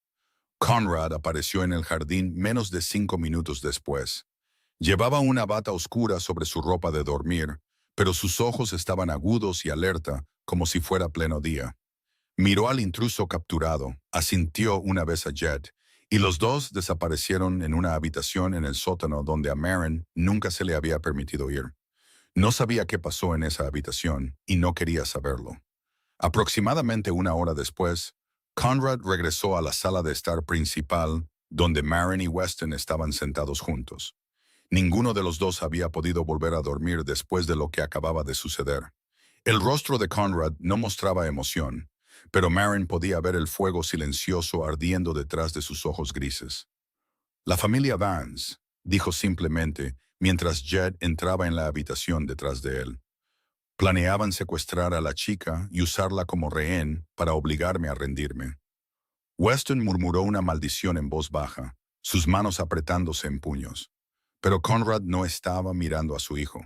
Conrad apareció en el jardín menos de 5 minutos después. Llevaba una bata oscura sobre su ropa de dormir, pero sus ojos estaban agudos y alerta, como si fuera pleno día. Miró al intruso capturado, asintió una vez a Jet, y los dos desaparecieron en una habitación en el sótano donde a Marin nunca se le había permitido ir. No sabía qué pasó en esa habitación y no quería saberlo. Aproximadamente una hora después, Conrad regresó a la sala de estar principal, donde Marin y Weston estaban sentados juntos. Ninguno de los dos había podido volver a dormir después de lo que acababa de suceder. El rostro de Conrad no mostraba emoción, pero Marin podía ver el fuego silencioso ardiendo detrás de sus ojos grises. La familia Vance, dijo simplemente, mientras Jed entraba en la habitación detrás de él. Planeaban secuestrar a la chica y usarla como rehén para obligarme a rendirme. Weston murmuró una maldición en voz baja, sus manos apretándose en puños. Pero Conrad no estaba mirando a su hijo.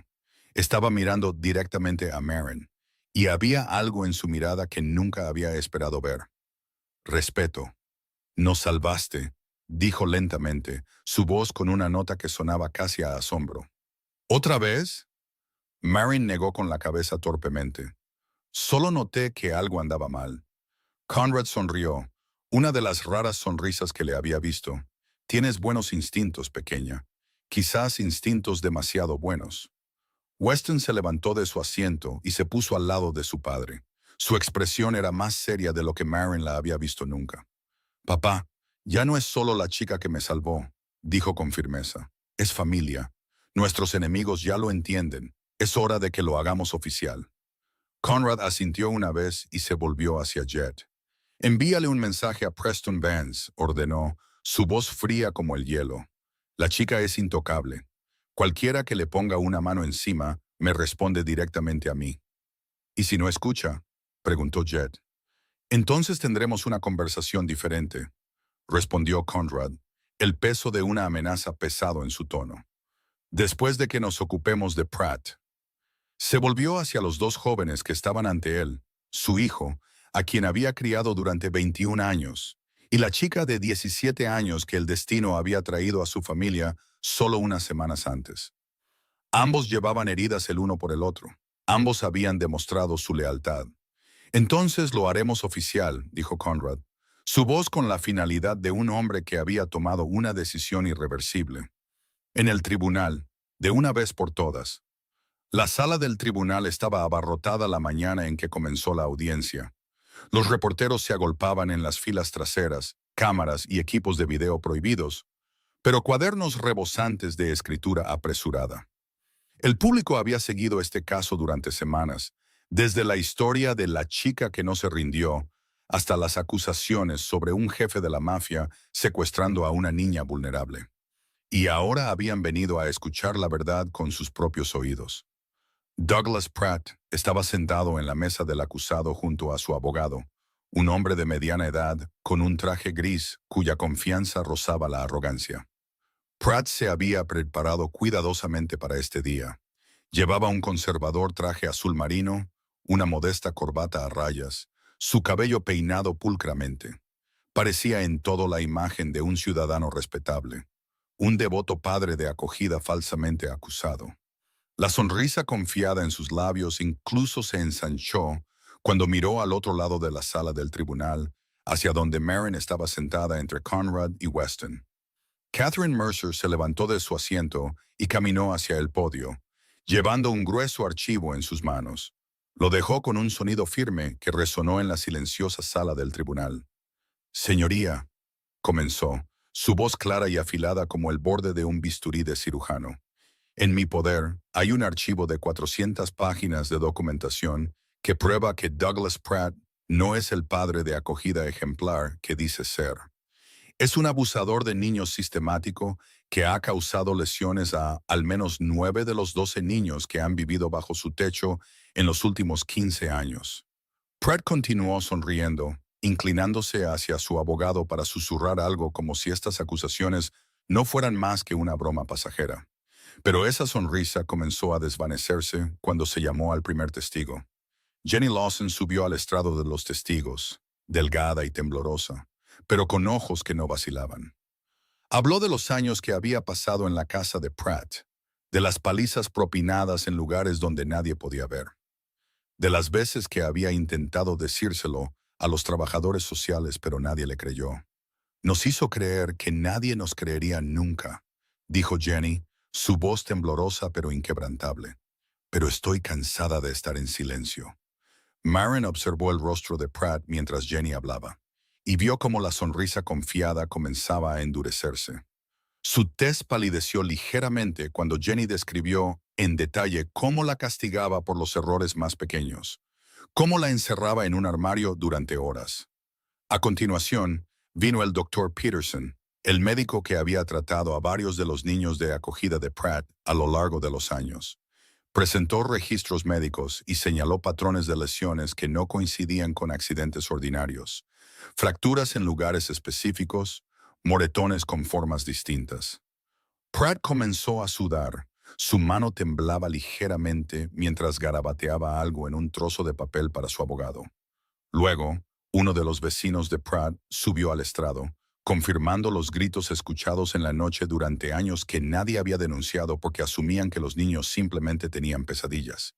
Estaba mirando directamente a Marin, y había algo en su mirada que nunca había esperado ver. Respeto. Nos salvaste, dijo lentamente, su voz con una nota que sonaba casi a asombro. ¿Otra vez? Marin negó con la cabeza torpemente. Solo noté que algo andaba mal. Conrad sonrió, una de las raras sonrisas que le había visto. Tienes buenos instintos, pequeña. Quizás instintos demasiado buenos. Weston se levantó de su asiento y se puso al lado de su padre. Su expresión era más seria de lo que Marin la había visto nunca. Papá, ya no es solo la chica que me salvó, dijo con firmeza. Es familia. Nuestros enemigos ya lo entienden. Es hora de que lo hagamos oficial. Conrad asintió una vez y se volvió hacia Jet. Envíale un mensaje a Preston Vance, ordenó, su voz fría como el hielo. La chica es intocable. Cualquiera que le ponga una mano encima me responde directamente a mí. ¿Y si no escucha?, preguntó Jet. Entonces tendremos una conversación diferente, respondió Conrad, el peso de una amenaza pesado en su tono. Después de que nos ocupemos de Pratt. Se volvió hacia los dos jóvenes que estaban ante él, su hijo, a quien había criado durante 21 años, y la chica de 17 años que el destino había traído a su familia solo unas semanas antes. Ambos llevaban heridas el uno por el otro. Ambos habían demostrado su lealtad. Entonces lo haremos oficial, dijo Conrad, su voz con la finalidad de un hombre que había tomado una decisión irreversible. En el tribunal, de una vez por todas. La sala del tribunal estaba abarrotada la mañana en que comenzó la audiencia. Los reporteros se agolpaban en las filas traseras, cámaras y equipos de video prohibidos, pero cuadernos rebosantes de escritura apresurada. El público había seguido este caso durante semanas, desde la historia de la chica que no se rindió hasta las acusaciones sobre un jefe de la mafia secuestrando a una niña vulnerable. Y ahora habían venido a escuchar la verdad con sus propios oídos. Douglas Pratt estaba sentado en la mesa del acusado junto a su abogado, un hombre de mediana edad con un traje gris cuya confianza rozaba la arrogancia. Pratt se había preparado cuidadosamente para este día. Llevaba un conservador traje azul marino, una modesta corbata a rayas, su cabello peinado pulcramente. Parecía en todo la imagen de un ciudadano respetable, un devoto padre de acogida falsamente acusado. La sonrisa confiada en sus labios incluso se ensanchó cuando miró al otro lado de la sala del tribunal, hacia donde Marin estaba sentada entre Conrad y Weston. Catherine Mercer se levantó de su asiento y caminó hacia el podio, llevando un grueso archivo en sus manos. Lo dejó con un sonido firme que resonó en la silenciosa sala del tribunal. Señoría, comenzó, su voz clara y afilada como el borde de un bisturí de cirujano. En mi poder hay un archivo de 400 páginas de documentación que prueba que Douglas Pratt no es el padre de acogida ejemplar que dice ser. Es un abusador de niños sistemático que ha causado lesiones a al menos 9 de los 12 niños que han vivido bajo su techo en los últimos 15 años. Pratt continuó sonriendo, inclinándose hacia su abogado para susurrar algo como si estas acusaciones no fueran más que una broma pasajera. Pero esa sonrisa comenzó a desvanecerse cuando se llamó al primer testigo. Jenny Lawson subió al estrado de los testigos, delgada y temblorosa, pero con ojos que no vacilaban. Habló de los años que había pasado en la casa de Pratt, de las palizas propinadas en lugares donde nadie podía ver, de las veces que había intentado decírselo a los trabajadores sociales pero nadie le creyó. Nos hizo creer que nadie nos creería nunca, dijo Jenny, su voz temblorosa pero inquebrantable. Pero estoy cansada de estar en silencio. Marin observó el rostro de Pratt mientras Jenny hablaba, y vio cómo la sonrisa confiada comenzaba a endurecerse. Su tez palideció ligeramente cuando Jenny describió en detalle cómo la castigaba por los errores más pequeños, cómo la encerraba en un armario durante horas. A continuación, vino el Dr. Peterson, el médico que había tratado a varios de los niños de acogida de Pratt a lo largo de los años. Presentó registros médicos y señaló patrones de lesiones que no coincidían con accidentes ordinarios, fracturas en lugares específicos, moretones con formas distintas. Pratt comenzó a sudar. Su mano temblaba ligeramente mientras garabateaba algo en un trozo de papel para su abogado. Luego, uno de los vecinos de Pratt subió al estrado, confirmando los gritos escuchados en la noche durante años que nadie había denunciado porque asumían que los niños simplemente tenían pesadillas.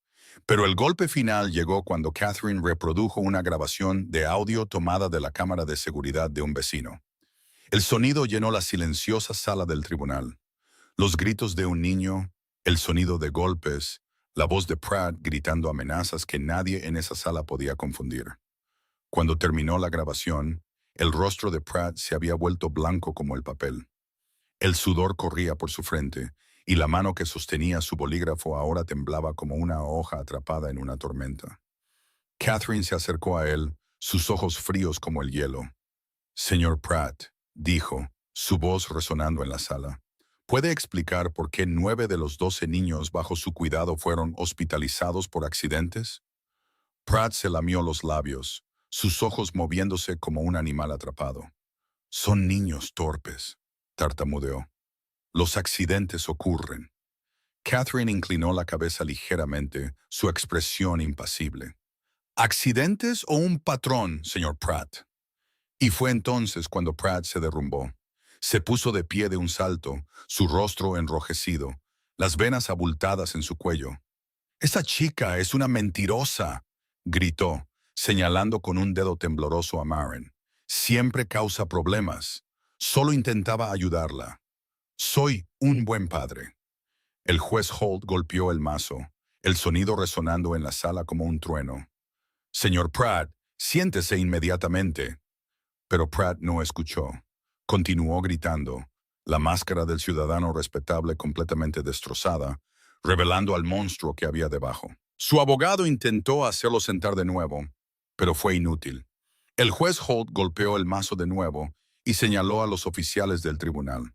Pero el golpe final llegó cuando Catherine reprodujo una grabación de audio tomada de la cámara de seguridad de un vecino. El sonido llenó la silenciosa sala del tribunal. Los gritos de un niño, el sonido de golpes, la voz de Pratt gritando amenazas que nadie en esa sala podía confundir. Cuando terminó la grabación, el rostro de Pratt se había vuelto blanco como el papel. El sudor corría por su frente, y la mano que sostenía su bolígrafo ahora temblaba como una hoja atrapada en una tormenta. Catherine se acercó a él, sus ojos fríos como el hielo. «Señor Pratt», dijo, su voz resonando en la sala, ¿puede explicar por qué 9 de los 12 niños bajo su cuidado fueron hospitalizados por accidentes? Pratt se lamió los labios, sus ojos moviéndose como un animal atrapado. «Son niños torpes», tartamudeó. «Los accidentes ocurren». Catherine inclinó la cabeza ligeramente, su expresión impasible. «¿Accidentes o un patrón, señor Pratt?» Y fue entonces cuando Pratt se derrumbó. Se puso de pie de un salto, su rostro enrojecido, las venas abultadas en su cuello. «Esa chica es una mentirosa», gritó, señalando con un dedo tembloroso a Maren. «Siempre causa problemas. Solo intentaba ayudarla. Soy un buen padre». El juez Holt golpeó el mazo, el sonido resonando en la sala como un trueno. «Señor Pratt, siéntese inmediatamente». Pero Pratt no escuchó. Continuó gritando, la máscara del ciudadano respetable completamente destrozada, revelando al monstruo que había debajo. Su abogado intentó hacerlo sentar de nuevo, pero fue inútil. El juez Holt golpeó el mazo de nuevo y señaló a los oficiales del tribunal.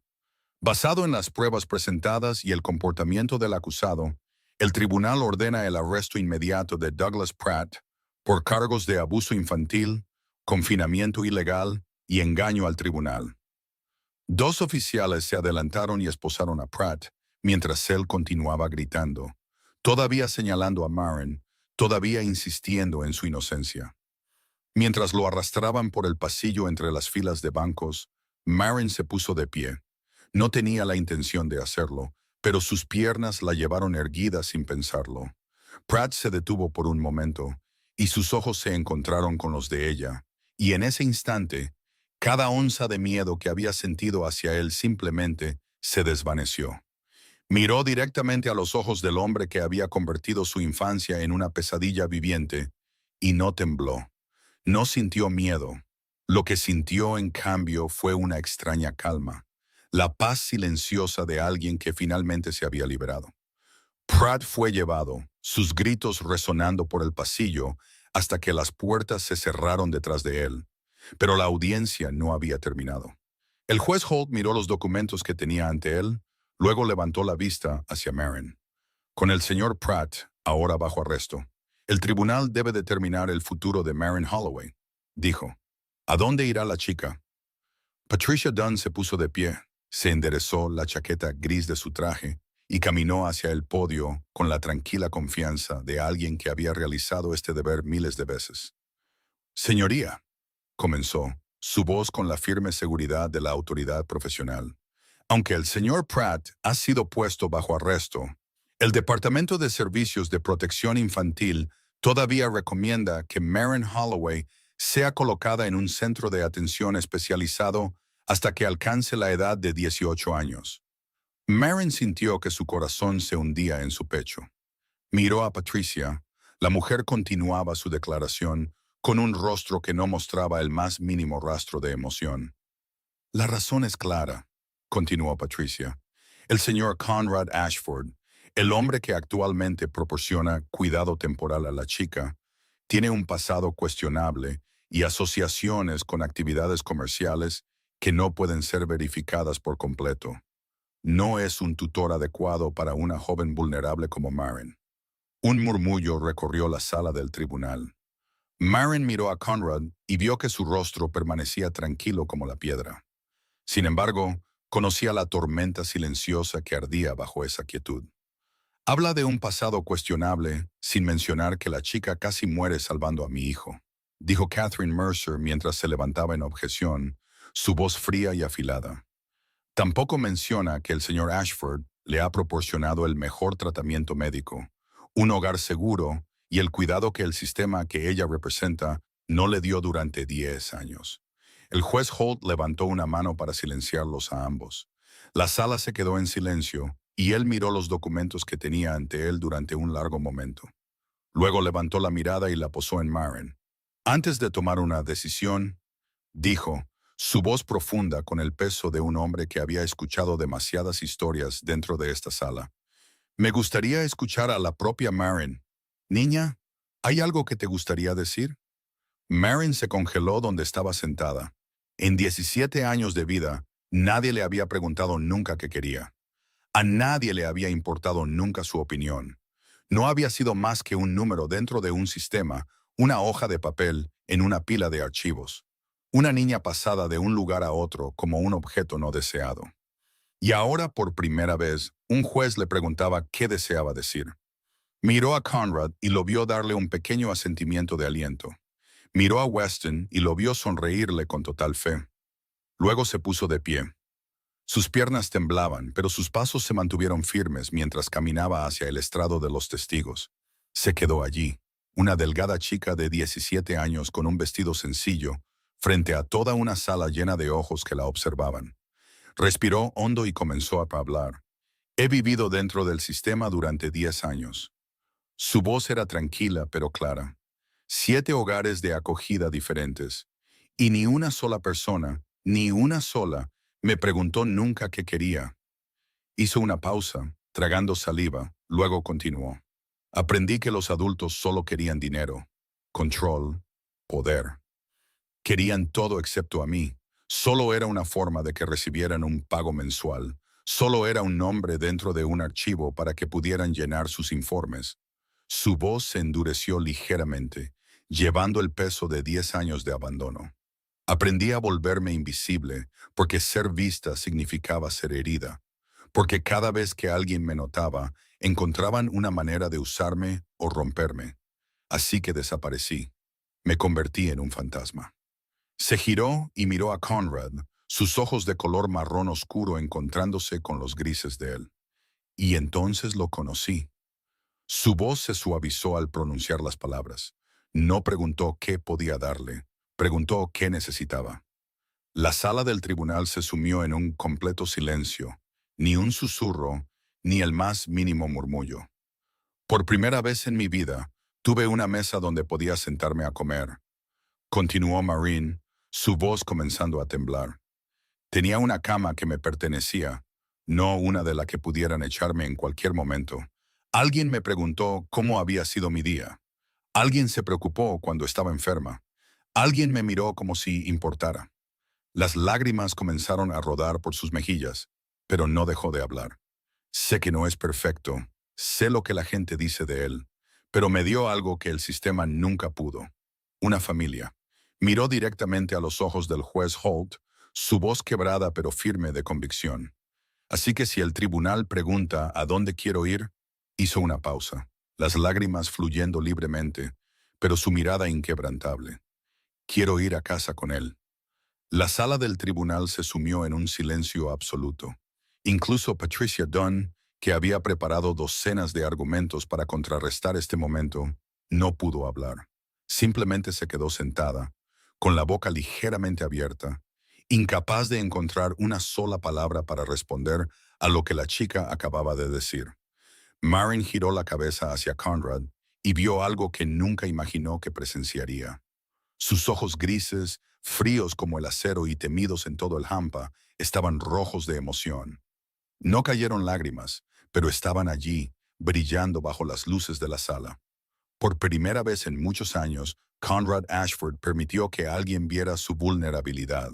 Basado en las pruebas presentadas y el comportamiento del acusado, el tribunal ordena el arresto inmediato de Douglas Pratt por cargos de abuso infantil, confinamiento ilegal y engaño al tribunal. 2 oficiales se adelantaron y esposaron a Pratt, mientras él continuaba gritando, todavía señalando a Maren, todavía insistiendo en su inocencia. Mientras lo arrastraban por el pasillo entre las filas de bancos, Maren se puso de pie. No tenía la intención de hacerlo, pero sus piernas la llevaron erguida sin pensarlo. Pratt se detuvo por un momento, y sus ojos se encontraron con los de ella, y en ese instante, cada onza de miedo que había sentido hacia él simplemente se desvaneció. Miró directamente a los ojos del hombre que había convertido su infancia en una pesadilla viviente, y no tembló. No sintió miedo. Lo que sintió, en cambio, fue una extraña calma, la paz silenciosa de alguien que finalmente se había liberado. Pratt fue llevado, sus gritos resonando por el pasillo, hasta que las puertas se cerraron detrás de él. Pero la audiencia no había terminado. El juez Holt miró los documentos que tenía ante él, luego levantó la vista hacia Maren. «Con el señor Pratt, ahora bajo arresto, el tribunal debe determinar el futuro de Maren Holloway», dijo. «¿A dónde irá la chica?» Patricia Dunn se puso de pie, se enderezó la chaqueta gris de su traje y caminó hacia el podio con la tranquila confianza de alguien que había realizado este deber miles de veces. «Señoría», comenzó, su voz con la firme seguridad de la autoridad profesional. «Aunque el señor Pratt ha sido puesto bajo arresto, el Departamento de Servicios de Protección Infantil todavía recomienda que Maren Holloway sea colocada en un centro de atención especializado hasta que alcance la edad de 18 años. Maren sintió que su corazón se hundía en su pecho. Miró a Patricia. La mujer continuaba su declaración con un rostro que no mostraba el más mínimo rastro de emoción. «La razón es clara», continuó Patricia. «El señor Conrad Ashford, el hombre que actualmente proporciona cuidado temporal a la chica, tiene un pasado cuestionable y asociaciones con actividades comerciales que no pueden ser verificadas por completo. No es un tutor adecuado para una joven vulnerable como Maren». Un murmullo recorrió la sala del tribunal. Maren miró a Conrad y vio que su rostro permanecía tranquilo como la piedra. Sin embargo, conocía la tormenta silenciosa que ardía bajo esa quietud. «Habla de un pasado cuestionable, sin mencionar que la chica casi muere salvando a mi hijo», dijo Catherine Mercer mientras se levantaba en objeción, su voz fría y afilada. «Tampoco menciona que el señor Ashford le ha proporcionado el mejor tratamiento médico, un hogar seguro y el cuidado que el sistema que ella representa no le dio durante 10 años». El juez Holt levantó una mano para silenciarlos a ambos. La sala se quedó en silencio, y él miró los documentos que tenía ante él durante un largo momento. Luego levantó la mirada y la posó en Maren. Antes de tomar una decisión, dijo, su voz profunda con el peso de un hombre que había escuchado demasiadas historias dentro de esta sala. Me gustaría escuchar a la propia Maren. Niña, ¿hay algo que te gustaría decir? Maren se congeló donde estaba sentada. En 17 años de vida, nadie le había preguntado nunca qué quería. A nadie le había importado nunca su opinión. No había sido más que un número dentro de un sistema, una hoja de papel en una pila de archivos. Una niña pasada de un lugar a otro como un objeto no deseado. Y ahora, por primera vez, un juez le preguntaba qué deseaba decir. Miró a Conrad y lo vio darle un pequeño asentimiento de aliento. Miró a Weston y lo vio sonreírle con total fe. Luego se puso de pie. Sus piernas temblaban, pero sus pasos se mantuvieron firmes mientras caminaba hacia el estrado de los testigos. Se quedó allí, una delgada chica de 17 años con un vestido sencillo, frente a toda una sala llena de ojos que la observaban. Respiró hondo y comenzó a hablar. He vivido dentro del sistema durante 10 años. Su voz era tranquila pero clara. 7 hogares de acogida diferentes. Y ni una sola persona, ni una sola, me preguntó nunca qué quería. Hizo una pausa, tragando saliva, luego continuó. Aprendí que los adultos solo querían dinero, control, poder. Querían todo excepto a mí. Solo era una forma de que recibieran un pago mensual. Solo era un nombre dentro de un archivo para que pudieran llenar sus informes. Su voz se endureció ligeramente, llevando el peso de 10 años de abandono. Aprendí a volverme invisible, porque ser vista significaba ser herida, porque cada vez que alguien me notaba, encontraban una manera de usarme o romperme. Así que desaparecí. Me convertí en un fantasma. Se giró y miró a Conrad, sus ojos de color marrón oscuro encontrándose con los grises de él. Y entonces lo conocí. Su voz se suavizó al pronunciar las palabras. No preguntó qué podía darle, preguntó qué necesitaba. La sala del tribunal se sumió en un completo silencio, ni un susurro, ni el más mínimo murmullo. Por primera vez en mi vida, tuve una mesa donde podía sentarme a comer. Continuó Maureen, su voz comenzando a temblar. Tenía una cama que me pertenecía, no una de la que pudieran echarme en cualquier momento. Alguien me preguntó cómo había sido mi día. Alguien se preocupó cuando estaba enferma. Alguien me miró como si importara. Las lágrimas comenzaron a rodar por sus mejillas, pero no dejó de hablar. Sé que no es perfecto, sé lo que la gente dice de él, pero me dio algo que el sistema nunca pudo. Una familia. Miró directamente a los ojos del juez Holt, su voz quebrada pero firme de convicción. Así que si el tribunal pregunta a dónde quiero ir, hizo una pausa, las lágrimas fluyendo libremente, pero su mirada inquebrantable. Quiero ir a casa con él. La sala del tribunal se sumió en un silencio absoluto. Incluso Patricia Dunn, que había preparado docenas de argumentos para contrarrestar este momento, no pudo hablar. Simplemente se quedó sentada, con la boca ligeramente abierta, incapaz de encontrar una sola palabra para responder a lo que la chica acababa de decir. Maren giró la cabeza hacia Conrad y vio algo que nunca imaginó que presenciaría. Sus ojos grises, fríos como el acero y temidos en todo el hampa, estaban rojos de emoción. No cayeron lágrimas, pero estaban allí, brillando bajo las luces de la sala. Por primera vez en muchos años, Conrad Ashford permitió que alguien viera su vulnerabilidad.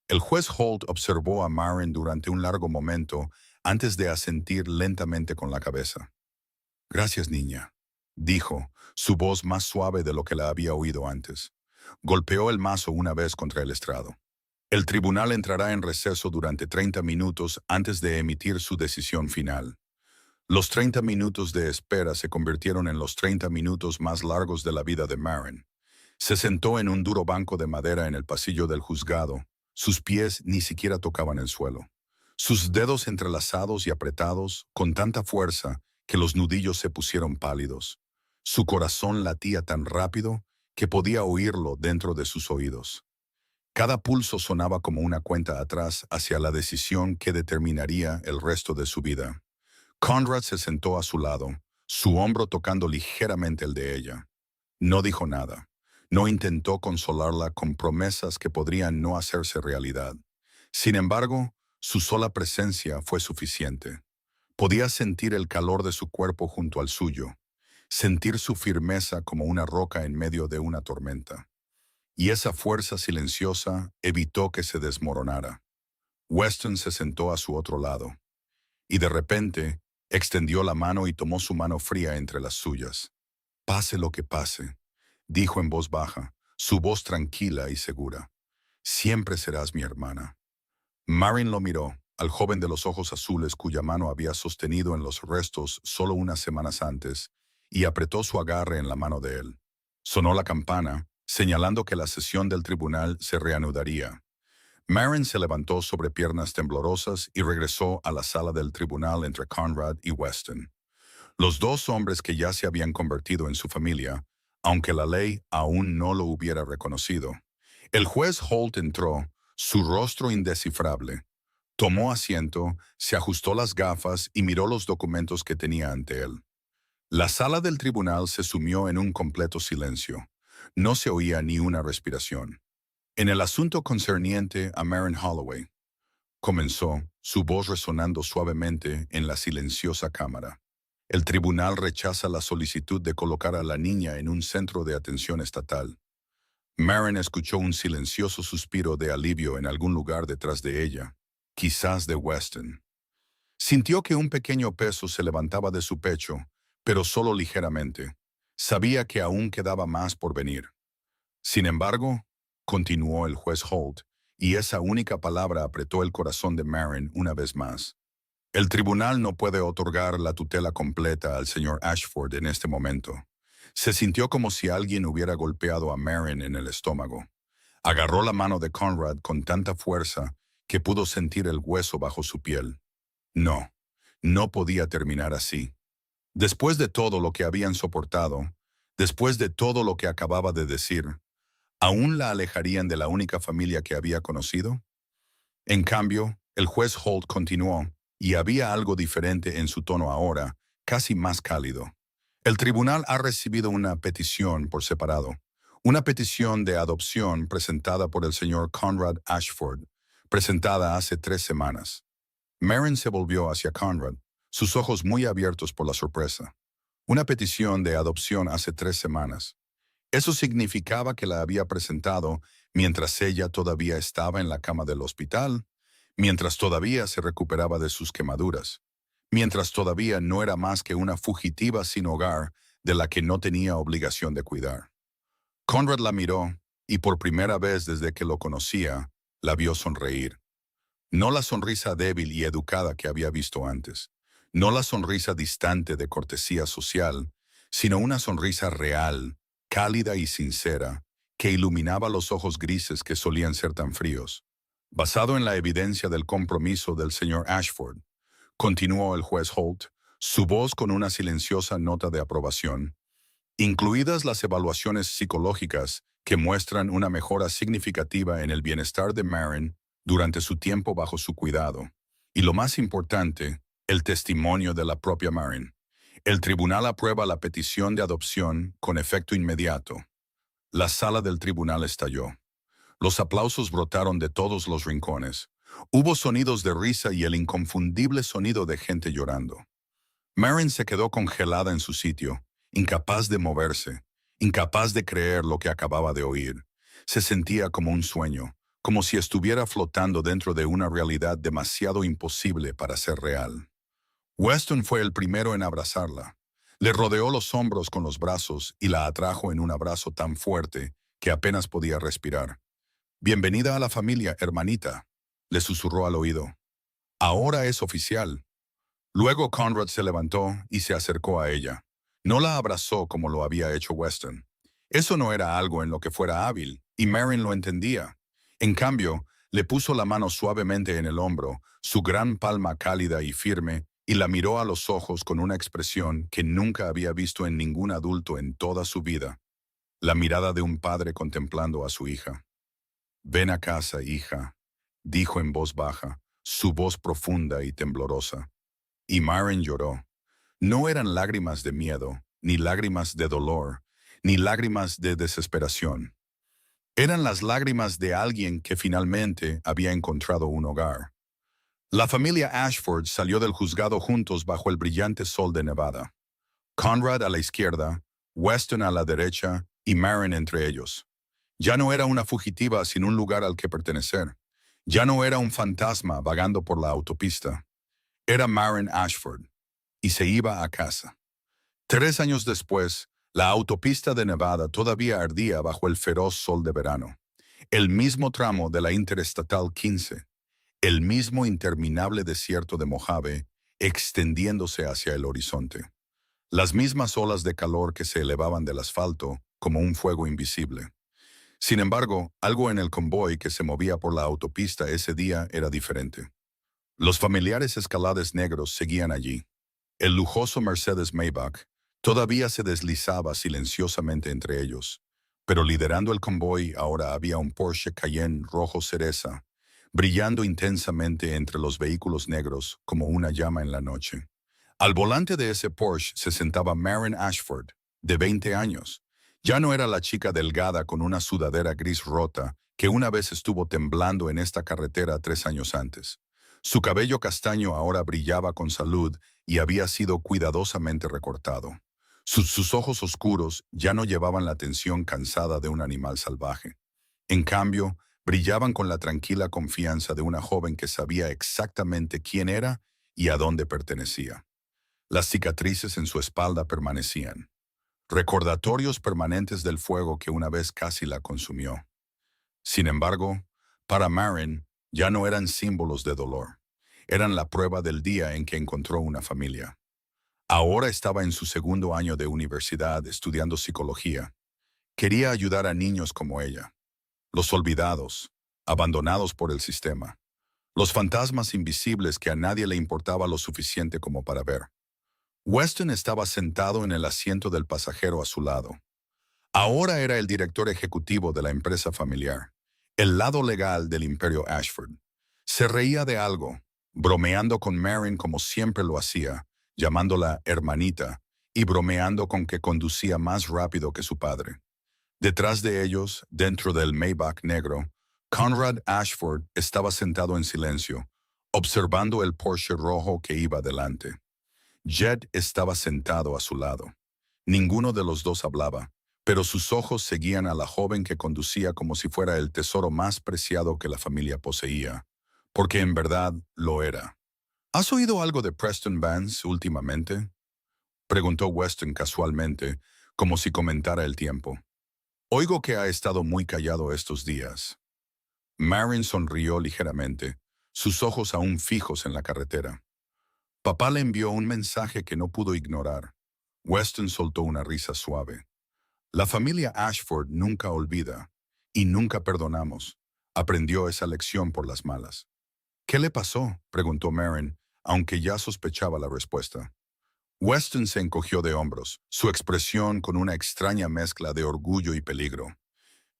El juez Holt observó a Maren durante un largo momento antes de asentir lentamente con la cabeza. Gracias, niña, dijo, su voz más suave de lo que la había oído antes. Golpeó el mazo una vez contra el estrado. El tribunal entrará en receso durante 30 minutos antes de emitir su decisión final. Los 30 minutos de espera se convirtieron en los 30 minutos más largos de la vida de Maren. Se sentó en un duro banco de madera en el pasillo del juzgado. Sus pies ni siquiera tocaban el suelo. Sus dedos entrelazados y apretados con tanta fuerza que los nudillos se pusieron pálidos. Su corazón latía tan rápido que podía oírlo dentro de sus oídos. Cada pulso sonaba como una cuenta atrás hacia la decisión que determinaría el resto de su vida. Conrad se sentó a su lado, su hombro tocando ligeramente el de ella. No dijo nada. No intentó consolarla con promesas que podrían no hacerse realidad. Sin embargo, su sola presencia fue suficiente. Podía sentir el calor de su cuerpo junto al suyo, sentir su firmeza como una roca en medio de una tormenta. Y esa fuerza silenciosa evitó que se desmoronara. Weston se sentó a su otro lado, y de repente extendió la mano y tomó su mano fría entre las suyas. Pase lo que pase, dijo en voz baja, su voz tranquila y segura. Siempre serás mi hermana. Marin lo miró, al joven de los ojos azules cuya mano había sostenido en los restos solo unas semanas antes, y apretó su agarre en la mano de él. Sonó la campana, señalando que la sesión del tribunal se reanudaría. Marin se levantó sobre piernas temblorosas y regresó a la sala del tribunal entre Conrad y Weston. Los dos hombres que ya se habían convertido en su familia, aunque la ley aún no lo hubiera reconocido. El juez Holt entró, su rostro indescifrable. Tomó asiento, se ajustó las gafas y miró los documentos que tenía ante él. La sala del tribunal se sumió en un completo silencio. No se oía ni una respiración. En el asunto concerniente a Marin Holloway, comenzó, su voz resonando suavemente en la silenciosa cámara. El tribunal rechaza la solicitud de colocar a la niña en un centro de atención estatal. Marin escuchó un silencioso suspiro de alivio en algún lugar detrás de ella, quizás de Weston. Sintió que un pequeño peso se levantaba de su pecho, pero solo ligeramente. Sabía que aún quedaba más por venir. Sin embargo, continuó el juez Holt, y esa única palabra apretó el corazón de Marin una vez más. El tribunal no puede otorgar la tutela completa al señor Ashford en este momento. Se sintió como si alguien hubiera golpeado a Marin en el estómago. Agarró la mano de Conrad con tanta fuerza que pudo sentir el hueso bajo su piel. No, no podía terminar así. Después de todo lo que habían soportado, después de todo lo que acababa de decir, ¿aún la alejarían de la única familia que había conocido? En cambio, el juez Holt continuó, y había algo diferente en su tono ahora, casi más cálido. El tribunal ha recibido una petición por separado, una petición de adopción presentada por el señor Conrad Ashford, presentada hace 3 semanas. Marin se volvió hacia Conrad, sus ojos muy abiertos por la sorpresa. Una petición de adopción hace 3 semanas. Eso significaba que la había presentado mientras ella todavía estaba en la cama del hospital, mientras todavía se recuperaba de sus quemaduras, mientras todavía no era más que una fugitiva sin hogar de la que no tenía obligación de cuidar. Conrad la miró y por primera vez desde que lo conocía, la vio sonreír. No la sonrisa débil y educada que había visto antes, no la sonrisa distante de cortesía social, sino una sonrisa real, cálida y sincera, que iluminaba los ojos grises que solían ser tan fríos. Basado en la evidencia del compromiso del señor Ashford, continuó el juez Holt, su voz con una silenciosa nota de aprobación, incluidas las evaluaciones psicológicas que muestran una mejora significativa en el bienestar de Marin durante su tiempo bajo su cuidado, y lo más importante, el testimonio de la propia Marin. El tribunal aprueba la petición de adopción con efecto inmediato. La sala del tribunal estalló. Los aplausos brotaron de todos los rincones. Hubo sonidos de risa y el inconfundible sonido de gente llorando. Marin se quedó congelada en su sitio, incapaz de moverse, incapaz de creer lo que acababa de oír. Se sentía como un sueño, como si estuviera flotando dentro de una realidad demasiado imposible para ser real. Weston fue el primero en abrazarla. Le rodeó los hombros con los brazos y la atrajo en un abrazo tan fuerte que apenas podía respirar. «Bienvenida a la familia, hermanita», le susurró al oído. «Ahora es oficial». Luego Conrad se levantó y se acercó a ella. No la abrazó como lo había hecho Weston. Eso no era algo en lo que fuera hábil, y Marin lo entendía. En cambio, le puso la mano suavemente en el hombro, su gran palma cálida y firme, y la miró a los ojos con una expresión que nunca había visto en ningún adulto en toda su vida. La mirada de un padre contemplando a su hija. «Ven a casa, hija», dijo en voz baja, su voz profunda y temblorosa. y Maren lloró. No eran lágrimas de miedo, ni lágrimas de dolor, ni lágrimas de desesperación. Eran las lágrimas de alguien que finalmente había encontrado un hogar. La familia Ashford salió del juzgado juntos bajo el brillante sol de Nevada. Conrad a la izquierda, Weston a la derecha y Maren entre ellos. Ya no era una fugitiva sin un lugar al que pertenecer. Ya no era un fantasma vagando por la autopista. Era Maren Ashford, y se iba a casa. 3 años después, la autopista de Nevada todavía ardía bajo el feroz sol de verano. El mismo tramo de la Interestatal 15, el mismo interminable desierto de Mojave, extendiéndose hacia el horizonte. Las mismas olas de calor que se elevaban del asfalto como un fuego invisible. Sin embargo, algo en el convoy que se movía por la autopista ese día era diferente. Los familiares Escalades negros seguían allí. El lujoso Mercedes Maybach todavía se deslizaba silenciosamente entre ellos, pero liderando el convoy ahora había un Porsche Cayenne rojo cereza, brillando intensamente entre los vehículos negros como una llama en la noche. Al volante de ese Porsche se sentaba Maren Ashford, de 20 años. Ya no era la chica delgada con una sudadera gris rota que una vez estuvo temblando en esta carretera 3 años antes. Su cabello castaño ahora brillaba con salud y había sido cuidadosamente recortado. Sus ojos oscuros ya no llevaban la tensión cansada de un animal salvaje. En cambio, brillaban con la tranquila confianza de una joven que sabía exactamente quién era y a dónde pertenecía. Las cicatrices en su espalda permanecían, recordatorios permanentes del fuego que una vez casi la consumió. Sin embargo, para Maren ya no eran símbolos de dolor, eran la prueba del día en que encontró una familia. Ahora estaba en su segundo año de universidad estudiando psicología. Quería ayudar a niños como ella, los olvidados, abandonados por el sistema, los fantasmas invisibles que a nadie le importaba lo suficiente como para ver. Weston estaba sentado en el asiento del pasajero a su lado. Ahora era el director ejecutivo de la empresa familiar, el lado legal del imperio Ashford. Se reía de algo, bromeando con Maren como siempre lo hacía, llamándola hermanita, y bromeando con que conducía más rápido que su padre. Detrás de ellos, dentro del Maybach negro, Conrad Ashford estaba sentado en silencio, observando el Porsche rojo que iba delante. Jed estaba sentado a su lado. Ninguno de los dos hablaba, pero sus ojos seguían a la joven que conducía como si fuera el tesoro más preciado que la familia poseía, porque en verdad lo era. ¿Has oído algo de Preston Vance últimamente?, preguntó Weston casualmente, como si comentara el tiempo. Oigo que ha estado muy callado estos días. Maren sonrió ligeramente, sus ojos aún fijos en la carretera. Papá le envió un mensaje que no pudo ignorar. Weston soltó una risa suave. La familia Ashford nunca olvida, y nunca perdonamos. Aprendió esa lección por las malas. ¿Qué le pasó?, preguntó Maren, aunque ya sospechaba la respuesta. Weston se encogió de hombros, su expresión con una extraña mezcla de orgullo y peligro.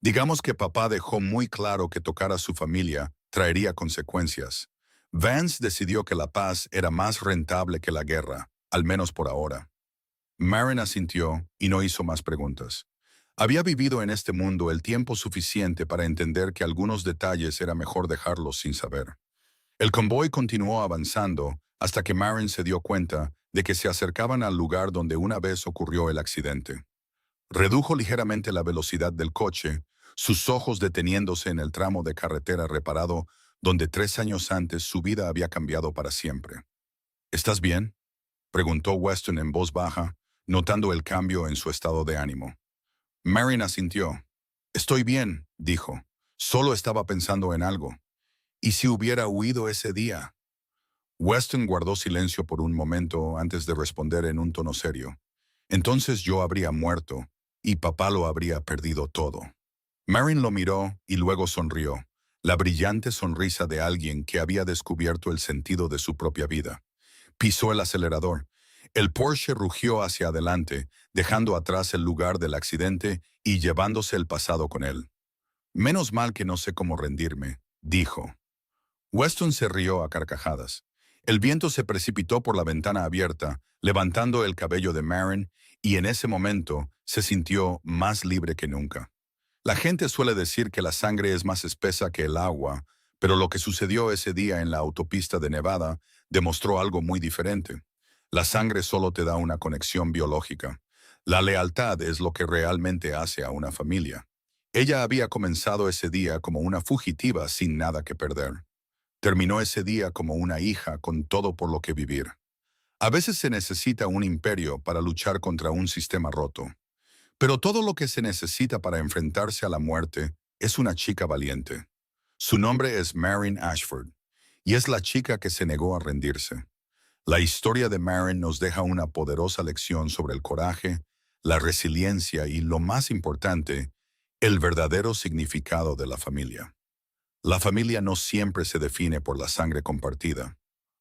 Digamos que papá dejó muy claro que tocar a su familia traería consecuencias. Vance decidió que la paz era más rentable que la guerra, al menos por ahora. Maren asintió y no hizo más preguntas. Había vivido en este mundo el tiempo suficiente para entender que algunos detalles era mejor dejarlos sin saber. El convoy continuó avanzando hasta que Maren se dio cuenta de que se acercaban al lugar donde una vez ocurrió el accidente. Redujo ligeramente la velocidad del coche, sus ojos deteniéndose en el tramo de carretera reparado donde 3 años antes su vida había cambiado para siempre. ¿Estás bien?, preguntó Weston en voz baja, notando el cambio en su estado de ánimo. Maren asintió. Estoy bien, dijo. Solo estaba pensando en algo. ¿Y si hubiera huido ese día? Weston guardó silencio por un momento antes de responder en un tono serio. Entonces yo habría muerto, y papá lo habría perdido todo. Maren lo miró y luego sonrió, la brillante sonrisa de alguien que había descubierto el sentido de su propia vida. Pisó el acelerador. El Porsche rugió hacia adelante, dejando atrás el lugar del accidente y llevándose el pasado con él. Menos mal que no sé cómo rendirme, dijo. Weston se rió a carcajadas. El viento se precipitó por la ventana abierta, levantando el cabello de Maren, y en ese momento se sintió más libre que nunca. La gente suele decir que la sangre es más espesa que el agua, pero lo que sucedió ese día en la autopista de Nevada demostró algo muy diferente. La sangre solo te da una conexión biológica. La lealtad es lo que realmente hace a una familia. Ella había comenzado ese día como una fugitiva sin nada que perder. Terminó ese día como una hija con todo por lo que vivir. A veces se necesita un imperio para luchar contra un sistema roto. Pero todo lo que se necesita para enfrentarse a la muerte es una chica valiente. Su nombre es Maren Ashford, y es la chica que se negó a rendirse. La historia de Maren nos deja una poderosa lección sobre el coraje, la resiliencia y, lo más importante, el verdadero significado de la familia. La familia no siempre se define por la sangre compartida.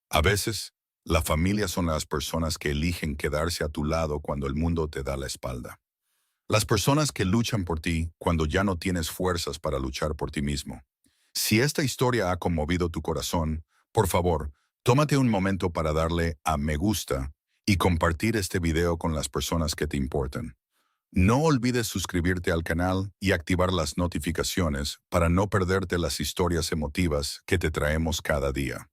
A veces, la familia son las personas que eligen quedarse a tu lado cuando el mundo te da la espalda. Las personas que luchan por ti cuando ya no tienes fuerzas para luchar por ti mismo. Si esta historia ha conmovido tu corazón, por favor, tómate un momento para darle a me gusta y compartir este video con las personas que te importan. No olvides suscribirte al canal y activar las notificaciones para no perderte las historias emotivas que te traemos cada día.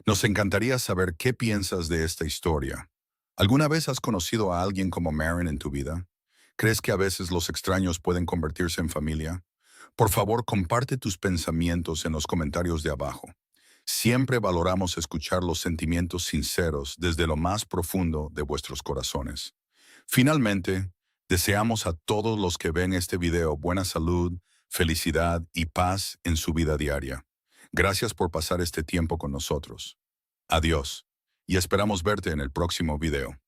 Nos encantaría saber qué piensas de esta historia. ¿Alguna vez has conocido a alguien como Maren en tu vida? ¿Crees que a veces los extraños pueden convertirse en familia? Por favor, comparte tus pensamientos en los comentarios de abajo. Siempre valoramos escuchar los sentimientos sinceros desde lo más profundo de vuestros corazones. Finalmente, deseamos a todos los que ven este video buena salud, felicidad y paz en su vida diaria. Gracias por pasar este tiempo con nosotros. Adiós, y esperamos verte en el próximo video.